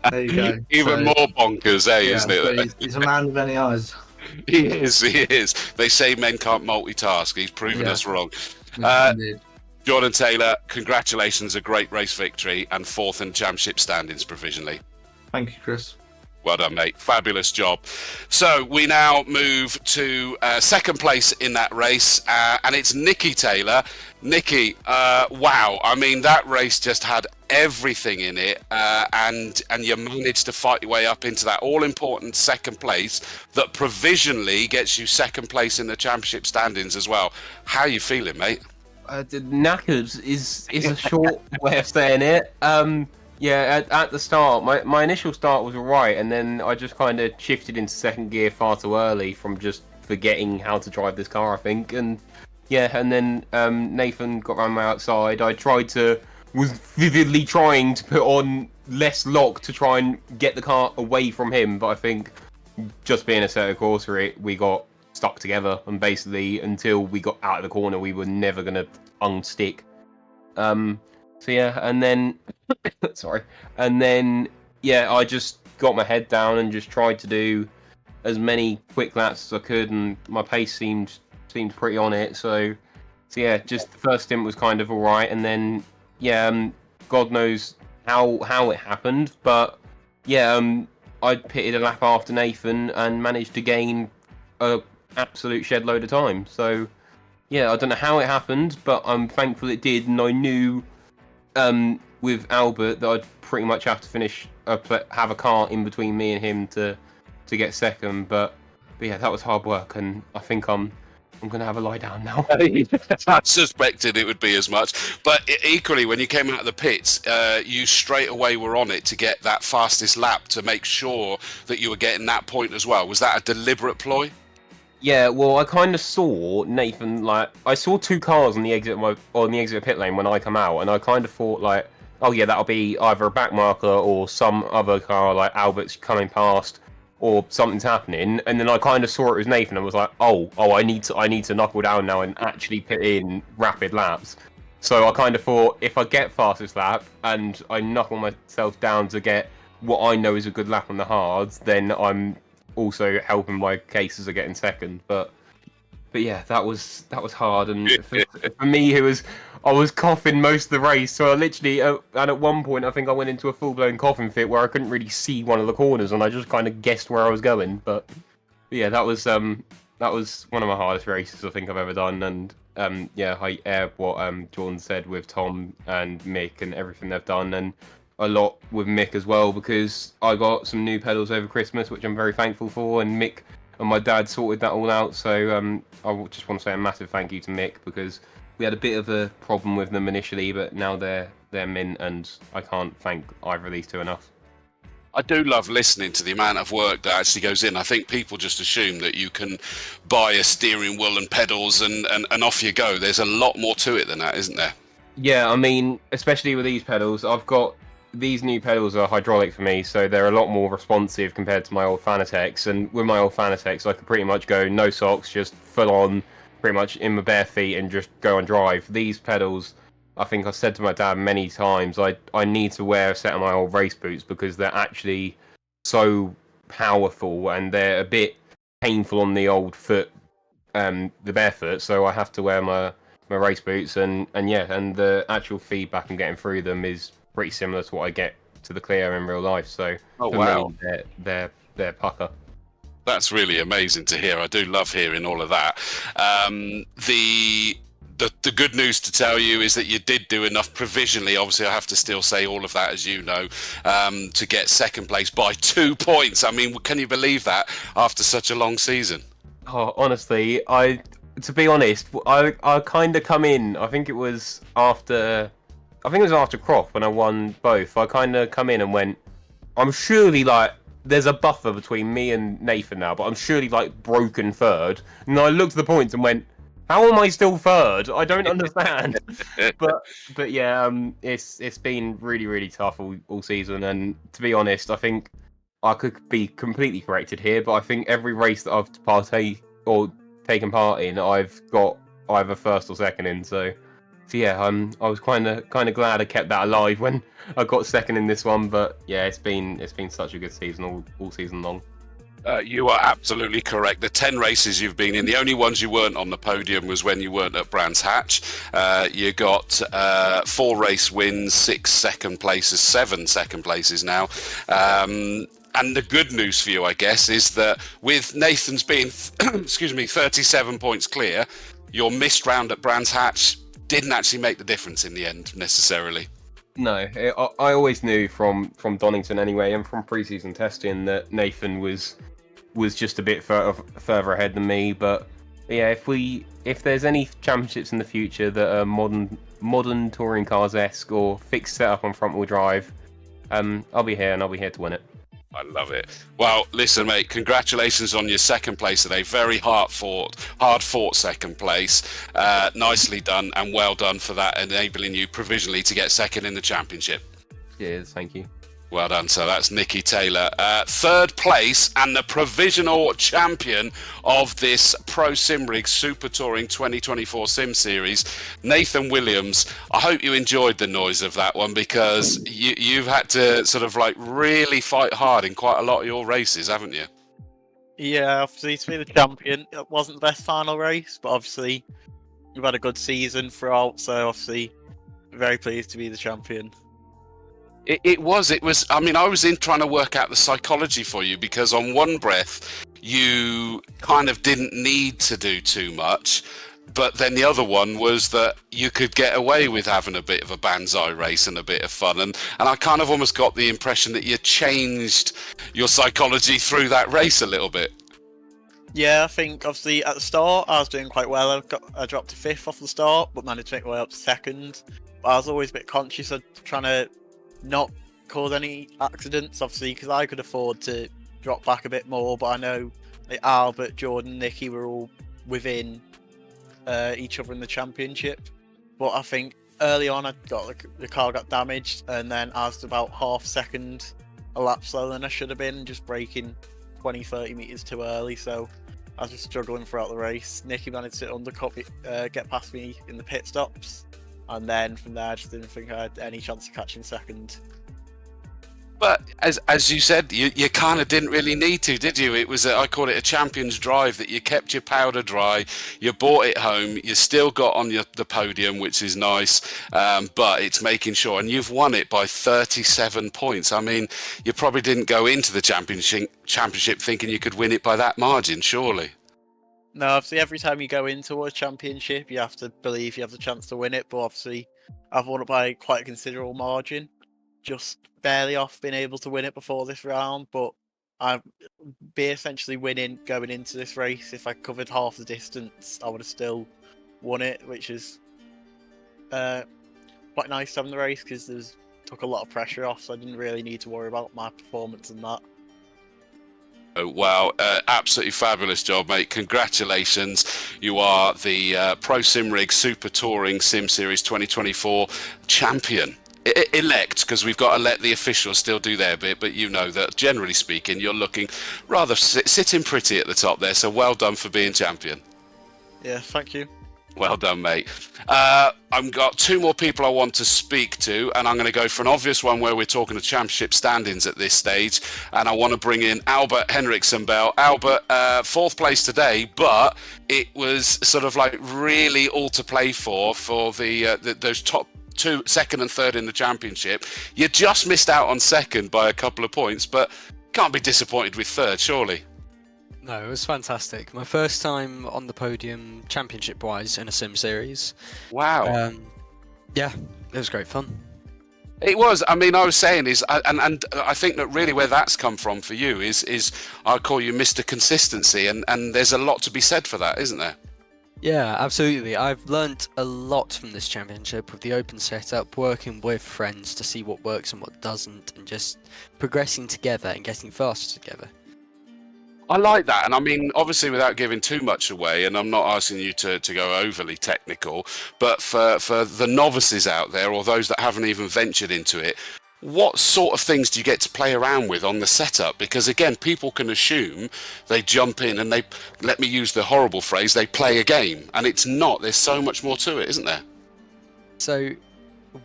There you go. Even more bonkers, isn't it? So he's a man with many eyes. He is. They say men can't multitask. He's proven us wrong. Indeed. Jordan Taylor, congratulations, a great race victory and 4th in championship standings provisionally. Thank you, Chris. Well done, mate. Fabulous job. So we now move to 2nd place in that race, and it's Nikki Taylor. Nikki, wow. I mean, that race just had everything in it, and you managed to fight your way up into that all-important 2nd place that provisionally gets you 2nd place in the championship standings as well. How are you feeling, mate? Knackered is a short way of saying it. Yeah, at the start, my initial start was alright, and then I just kind of shifted into 2nd gear far too early from just forgetting how to drive this car, I think. And yeah, and then Nathan got around my outside. I was vividly trying to put on less lock to try and get the car away from him, but I think just being a set of course, we got stuck together, and basically until we got out of the corner we were never going to unstick. So yeah, and then sorry, and then yeah, I just got my head down and just tried to do as many quick laps as I could, and my pace seemed pretty on it. So yeah, just the first stint was kind of alright, and then yeah, God knows how it happened, but yeah, I pitted a lap after Nathan and managed to gain a absolute shed load of time. So yeah, I don't know how it happened, but I'm thankful it did, and I knew with Albert that I'd pretty much have to have a car in between me and him to get 2nd, but yeah, that was hard work, and I think I'm gonna have a lie down now. I suspected it would be as much, but equally when you came out of the pits, you straight away were on it to get that fastest lap to make sure that you were getting that point as well. Was that a deliberate ploy? Yeah, well, I kind of saw Nathan, like, I saw 2 cars on the exit of pit lane when I come out, and I kind of thought, like, oh yeah, that'll be either a back marker or some other car, like Albert's coming past, or something's happening. And then I kind of saw it was Nathan and was like, oh, I need to knuckle down now and actually put in rapid laps. So I kind of thought, if I get fastest lap and I knuckle myself down to get what I know is a good lap on the hards, then I'm also helping my cases of getting 2nd. But yeah, that was hard, and for me, I was coughing most of the race. So I literally, and at one point, I think I went into a full-blown coughing fit where I couldn't really see one of the corners, and I just kind of guessed where I was going. But yeah, that was one of my hardest races I think I've ever done. And yeah, I air what Jordan said with Tom and Mick and everything they've done, and a lot with Mick as well, because I got some new pedals over Christmas, which I'm very thankful for, and Mick and my dad sorted that all out. So I just want to say a massive thank you to Mick, because we had a bit of a problem with them initially, but now they're mint, and I can't thank either of these two enough. I do love listening to the amount of work that actually goes in. I think people just assume that you can buy a steering wheel and pedals and off you go. There's a lot more to it than that, isn't there? Yeah, I mean, especially with these pedals, these new pedals are hydraulic for me, so they're a lot more responsive compared to my old Fanatec's. And with my old Fanatec's, I could pretty much go no socks, just full on, pretty much in my bare feet, and just go and drive. These pedals, I think I said to my dad many times, I need to wear a set of my old race boots, because they're actually so powerful, and they're a bit painful on the old foot, the barefoot. So I have to wear my race boots, and yeah, and the actual feedback I'm getting through them is pretty similar to what I get to the Clio in real life. So for me, they're pucker. That's really amazing to hear. I do love hearing all of that. The good news to tell you is that you did do enough provisionally. Obviously, I have to still say all of that, as you know, to get 2nd place by 2 points. I mean, can you believe that after such a long season? Oh, honestly, to be honest, I kind of come in. I think it was after I think it was after Croft when I won both. I kind of come in and went, I'm surely like, there's a buffer between me and Nathan now, but I'm surely like broken third. And I looked at the points and went, how am I still third? I don't understand. but yeah, it's been really, really tough all season. And to be honest, I think I could be completely corrected here, but I think every race that I've taken part in, I've got either first or second in. So yeah, I was kind of glad I kept that alive when I got second in this one. But yeah, it's been such a good season all season long. You are absolutely correct. The 10 races you've been in, the only ones you weren't on the podium was when you weren't at Brands Hatch. You got 4 race wins, 6 second places, 7 second places now. And the good news for you, I guess, is that with Nathan's being, 37 points clear, your missed round at Brands Hatch didn't actually make the difference in the end, necessarily. No, I always knew from Donington anyway, and from pre-season testing, that Nathan was just a bit further ahead than me. But yeah, if there's any championships in the future that are modern touring cars-esque or fixed setup on front-wheel drive, I'll be here, and I'll be here to win it. I love it. Well, listen, mate, congratulations on your second place today. Very hard fought second place. Nicely done and well done for that, enabling you provisionally to get second in the championship. Cheers, thank you. Well done, sir. That's Nicky Taylor. Third place and the provisional champion of this Pro SIMRIG Super Touring 2024 Sim Series, Nathan Williams. I hope you enjoyed the noise of that one, because you've had to sort of like really fight hard in quite a lot of your races, haven't you? Yeah, obviously to be the champion, it wasn't the best final race, but obviously we've had a good season throughout, so obviously very pleased to be the champion. It was. I mean, I was trying to work out the psychology for you, because on one breath you kind of didn't need to do too much, but then the other one was that you could get away with having a bit of a banzai race and a bit of fun, and I kind of almost got the impression that you changed your psychology through that race a little bit. Yeah, I think obviously at the start I was doing quite well. I dropped to 5th off the start, but managed to make my way up to 2nd. But I was always a bit conscious of trying to not cause any accidents, obviously, because I could afford to drop back a bit more, but I know like Albert, Jordan, Nicky were all within each other in the championship. But I think early on the car got damaged, and then I was about half second a lap slower than I should have been, just braking 20-30 meters too early, so I was just struggling throughout the race. Nicky managed to undercut me, get past me in the pit stops, and then from there I just didn't think I had any chance of catching second. But as you said, you kind of didn't really need to, did you? It was I call it a champion's drive, that you kept your powder dry, you brought it home, you still got on the podium, which is nice, but it's making sure, and you've won it by 37 points. I mean, you probably didn't go into the championship thinking you could win it by that margin, surely. No, obviously every time you go into a championship, you have to believe you have the chance to win it, but obviously I've won it by quite a considerable margin. Just barely off being able to win it before this round, but I'd be essentially winning going into this race. If I covered half the distance, I would have still won it, which is quite nice having the race, because took a lot of pressure off, so I didn't really need to worry about my performance and that. Oh, wow, absolutely fabulous job, mate. Congratulations. You are the Pro SIMRIG Super Touring Sim Series 2024 champion. Elect, because we've got to let the officials still do their bit, but you know that generally speaking you're looking rather sitting pretty at the top there, so well done for being champion. Yeah, thank you. Well done, mate. I've got 2 more people I want to speak to, and I'm going to go for an obvious one where we're talking to championship standings at this stage, and I want to bring in Albert Henriksen-Bell. Albert, 4th place today, but it was sort of like really all to play for those top 2, 2nd and 3rd in the championship. You just missed out on 2nd by a couple of points, but can't be disappointed with 3rd, surely. No, it was fantastic. My first time on the podium, championship-wise, in a sim series. Wow. Yeah, it was great fun. It was. I mean, I was saying and I think that really where that's come from for you is I call you Mr. Consistency, and there's a lot to be said for that, isn't there? Yeah, absolutely. I've learnt a lot from this championship with the open setup, working with friends to see what works and what doesn't, and just progressing together and getting faster together. I like that, and I mean, obviously, without giving too much away, and I'm not asking you to go overly technical, but for the novices out there, or those that haven't even ventured into it, what sort of things do you get to play around with on the setup? Because again, people can assume they jump in and they, let me use the horrible phrase, they play a game, and it's not. There's so much more to it, isn't there? So,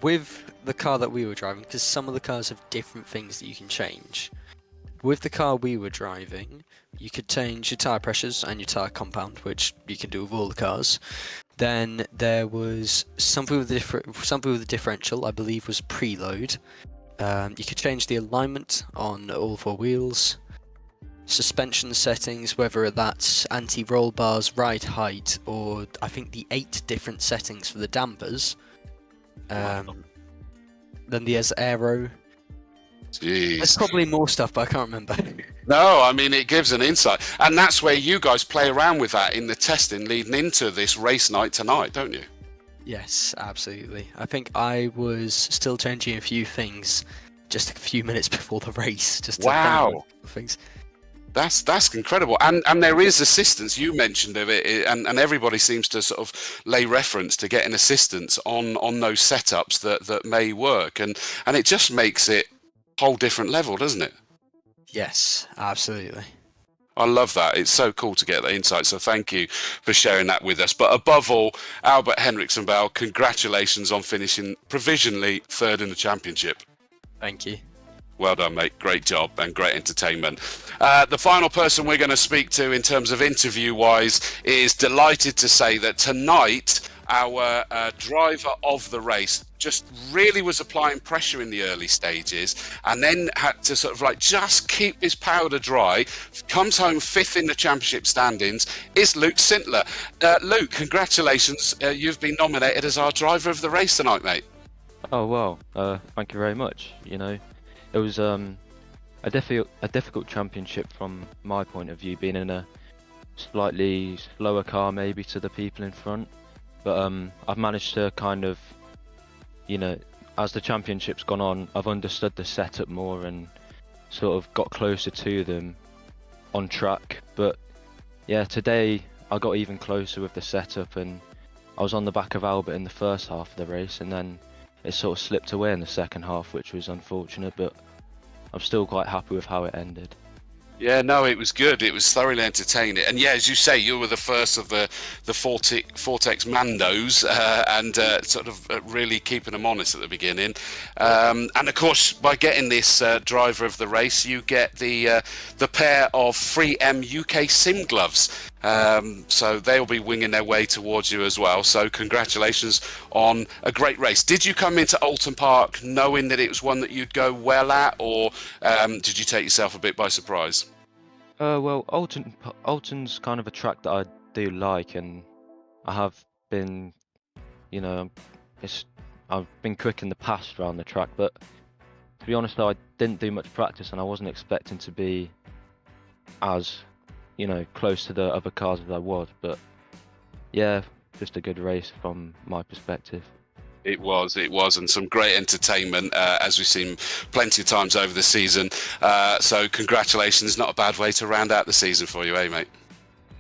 with the car that we were driving, because some of the cars have different things that you can change. With the car we were driving, you could change your tyre pressures and your tyre compound, which you can do with all the cars. Then there was something with the differential, I believe was preload. You could change the alignment on all four wheels. Suspension settings, whether that's anti-roll bars, ride height, or I think the 8 different settings for the dampers. Then there's aero. Jeez. There's probably more stuff, but I can't remember. No, I mean, it gives an insight. And that's where you guys play around with that in the testing leading into this race night tonight, don't you? Yes, absolutely. I think I was still changing a few things just a few minutes before the race. Just to Wow. things. That's incredible. And there is assistance. You mentioned of it, and everybody seems to sort of lay reference to getting assistance on those setups that may work. And it just makes it a whole different level, doesn't it? Yes, absolutely. I love that. It's so cool to get that insight. So thank you for sharing that with us. But above all, Albert Henriksen-Bell, congratulations on finishing provisionally third in the championship. Thank you. Well done, mate. Great job and great entertainment. The final person we're going to speak to in terms of interview-wise is delighted to say that tonight our driver of the race just really was applying pressure in the early stages and then had to sort of like just keep his powder dry, comes home 5th in the championship standings, is Luke Sintler. Luke, congratulations. You've been nominated as our driver of the race tonight, mate. Oh well, thank you very much. You know, it was a difficult championship from my point of view, being in a slightly slower car maybe to the people in front. But I've managed to kind of, you know, as the championship's gone on, I've understood the setup more and sort of got closer to them on track. But yeah, today I got even closer with the setup, and I was on the back of Albert in the first half of the race, and then it sort of slipped away in the second half, which was unfortunate, but I'm still quite happy with how it ended. Yeah, no, it was good. It was thoroughly entertaining. And yeah, as you say, you were the first of the Vortex Mandos and sort of really keeping them honest at the beginning. And of course, by getting this driver of the race, you get the pair of 3M UK Sim gloves. So they'll be winging their way towards you as well. So congratulations on a great race. Did you come into Oulton Park knowing that it was one that you'd go well at, or did you take yourself a bit by surprise? Well, Oulton's kind of a track that I do like, and I have been, you know, I've been quick in the past around the track, but to be honest though, I didn't do much practice and I wasn't expecting to be as, you know, close to the other cars as I was. But yeah, just a good race from my perspective. It was, and some great entertainment, as we've seen plenty of times over the season. So congratulations, not a bad way to round out the season for you, mate?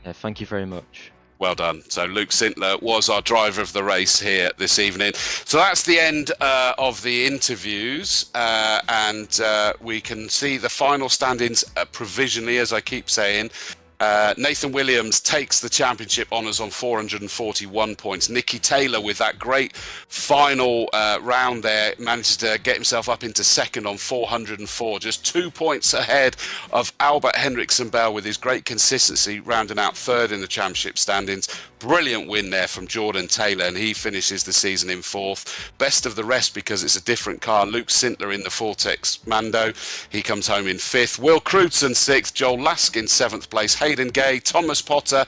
Yeah, thank you very much. Well done. So Luke Sintler was our driver of the race here this evening. So that's the end of the interviews, and we can see the final standings provisionally, as I keep saying. Nathan Williams takes the championship honours on 441 points. Nicky Taylor, with that great final round there, manages to get himself up into second on 404, just 2 points ahead of Albert Henriksen-Bell with his great consistency, rounding out third in the championship standings. Brilliant win there from Jordan Taylor, and he finishes the season in fourth. Best of the rest, because it's a different car, Luke Sintler in the Vortex Mando. He comes home in fifth. Will Crutzen sixth. Joel Laskin seventh place. Hayden Gay, Thomas Potter,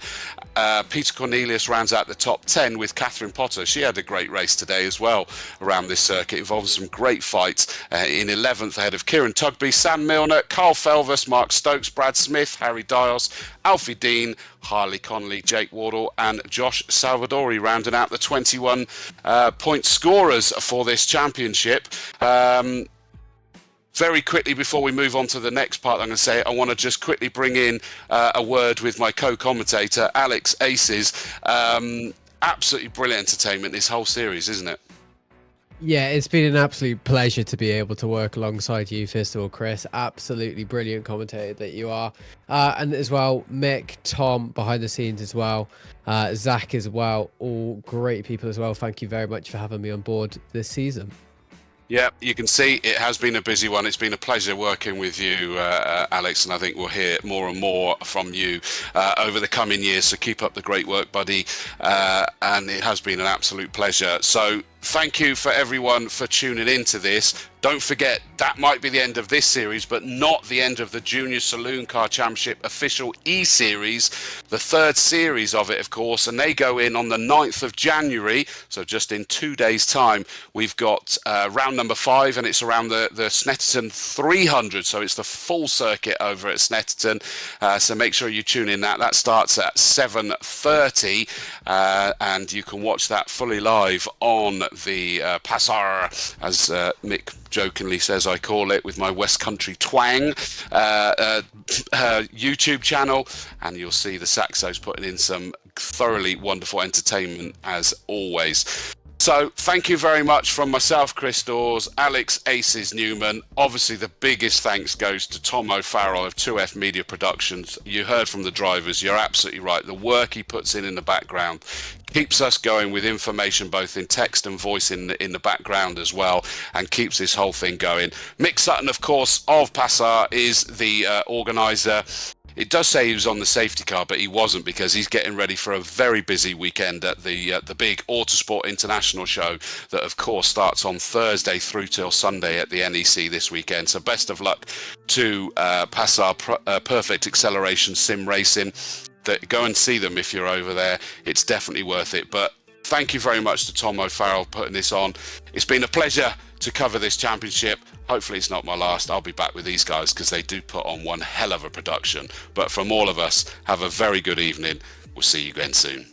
Peter Cornelius rounds out the top 10 with Catherine Potter. She had a great race today as well around this circuit, involving some great fights. In 11th ahead of Kieran Tugby, Sam Milner, Carl Felvers, Mark Stokes, Brad Smith, Harry Dios, Alfie Dean, Harley Connolly, Jake Wardle, and Josh Salvadori rounding out the 21 point scorers for this championship. Very quickly, before we move on to the next part, I'm going to say I want to just quickly bring in a word with my co-commentator, Alex Aces. Absolutely brilliant entertainment, this whole series, isn't it? Yeah, it's been an absolute pleasure to be able to work alongside you, first of all, Chris. Absolutely brilliant commentator that you are. And as well, Mick, Tom, behind the scenes as well, Zach as well, all great people as well. Thank you very much for having me on board this season. Yeah, you can see it has been a busy one. It's been a pleasure working with you, Alex, and I think we'll hear more and more from you over the coming years. So keep up the great work, buddy. And it has been an absolute pleasure. So thank you for everyone for tuning into this. Don't forget, that might be the end of this series, but not the end of the Junior Saloon Car Championship official E-Series, the third series of it, of course, and they go in on the 9th of January, so just in 2 days' time. We've got round number 5, and it's around the Snetterton 300, so it's the full circuit over at Snetterton, so make sure you tune in. That starts at 7:30, and you can watch that fully live on the PASR, as Mick jokingly says I call it, with my West Country twang, YouTube channel, and you'll see the Saxos putting in some thoroughly wonderful entertainment as always. So thank you very much from myself, Chris Dawes, Alex Aces Newman. Obviously the biggest thanks goes to Tom O'Farrell of 2F Media Productions. You heard from the drivers, you're absolutely right. The work he puts in the background keeps us going with information both in text and voice in the background as well, and keeps this whole thing going. Mick Sutton, of course, of PASR, is the organizer. It does say he was on the safety car, but he wasn't, because he's getting ready for a very busy weekend at the big Autosport International show that, of course, starts on Thursday through till Sunday at the NEC this weekend. So best of luck to PASR Perfect Acceleration Sim Racing. Go and see them if you're over there. It's definitely worth it. But thank you very much to Tom O'Farrell putting this on. It's been a pleasure to cover this championship. Hopefully it's not my last. I'll be back with these guys because they do put on one hell of a production. But from all of us, have a very good evening. We'll see you again soon.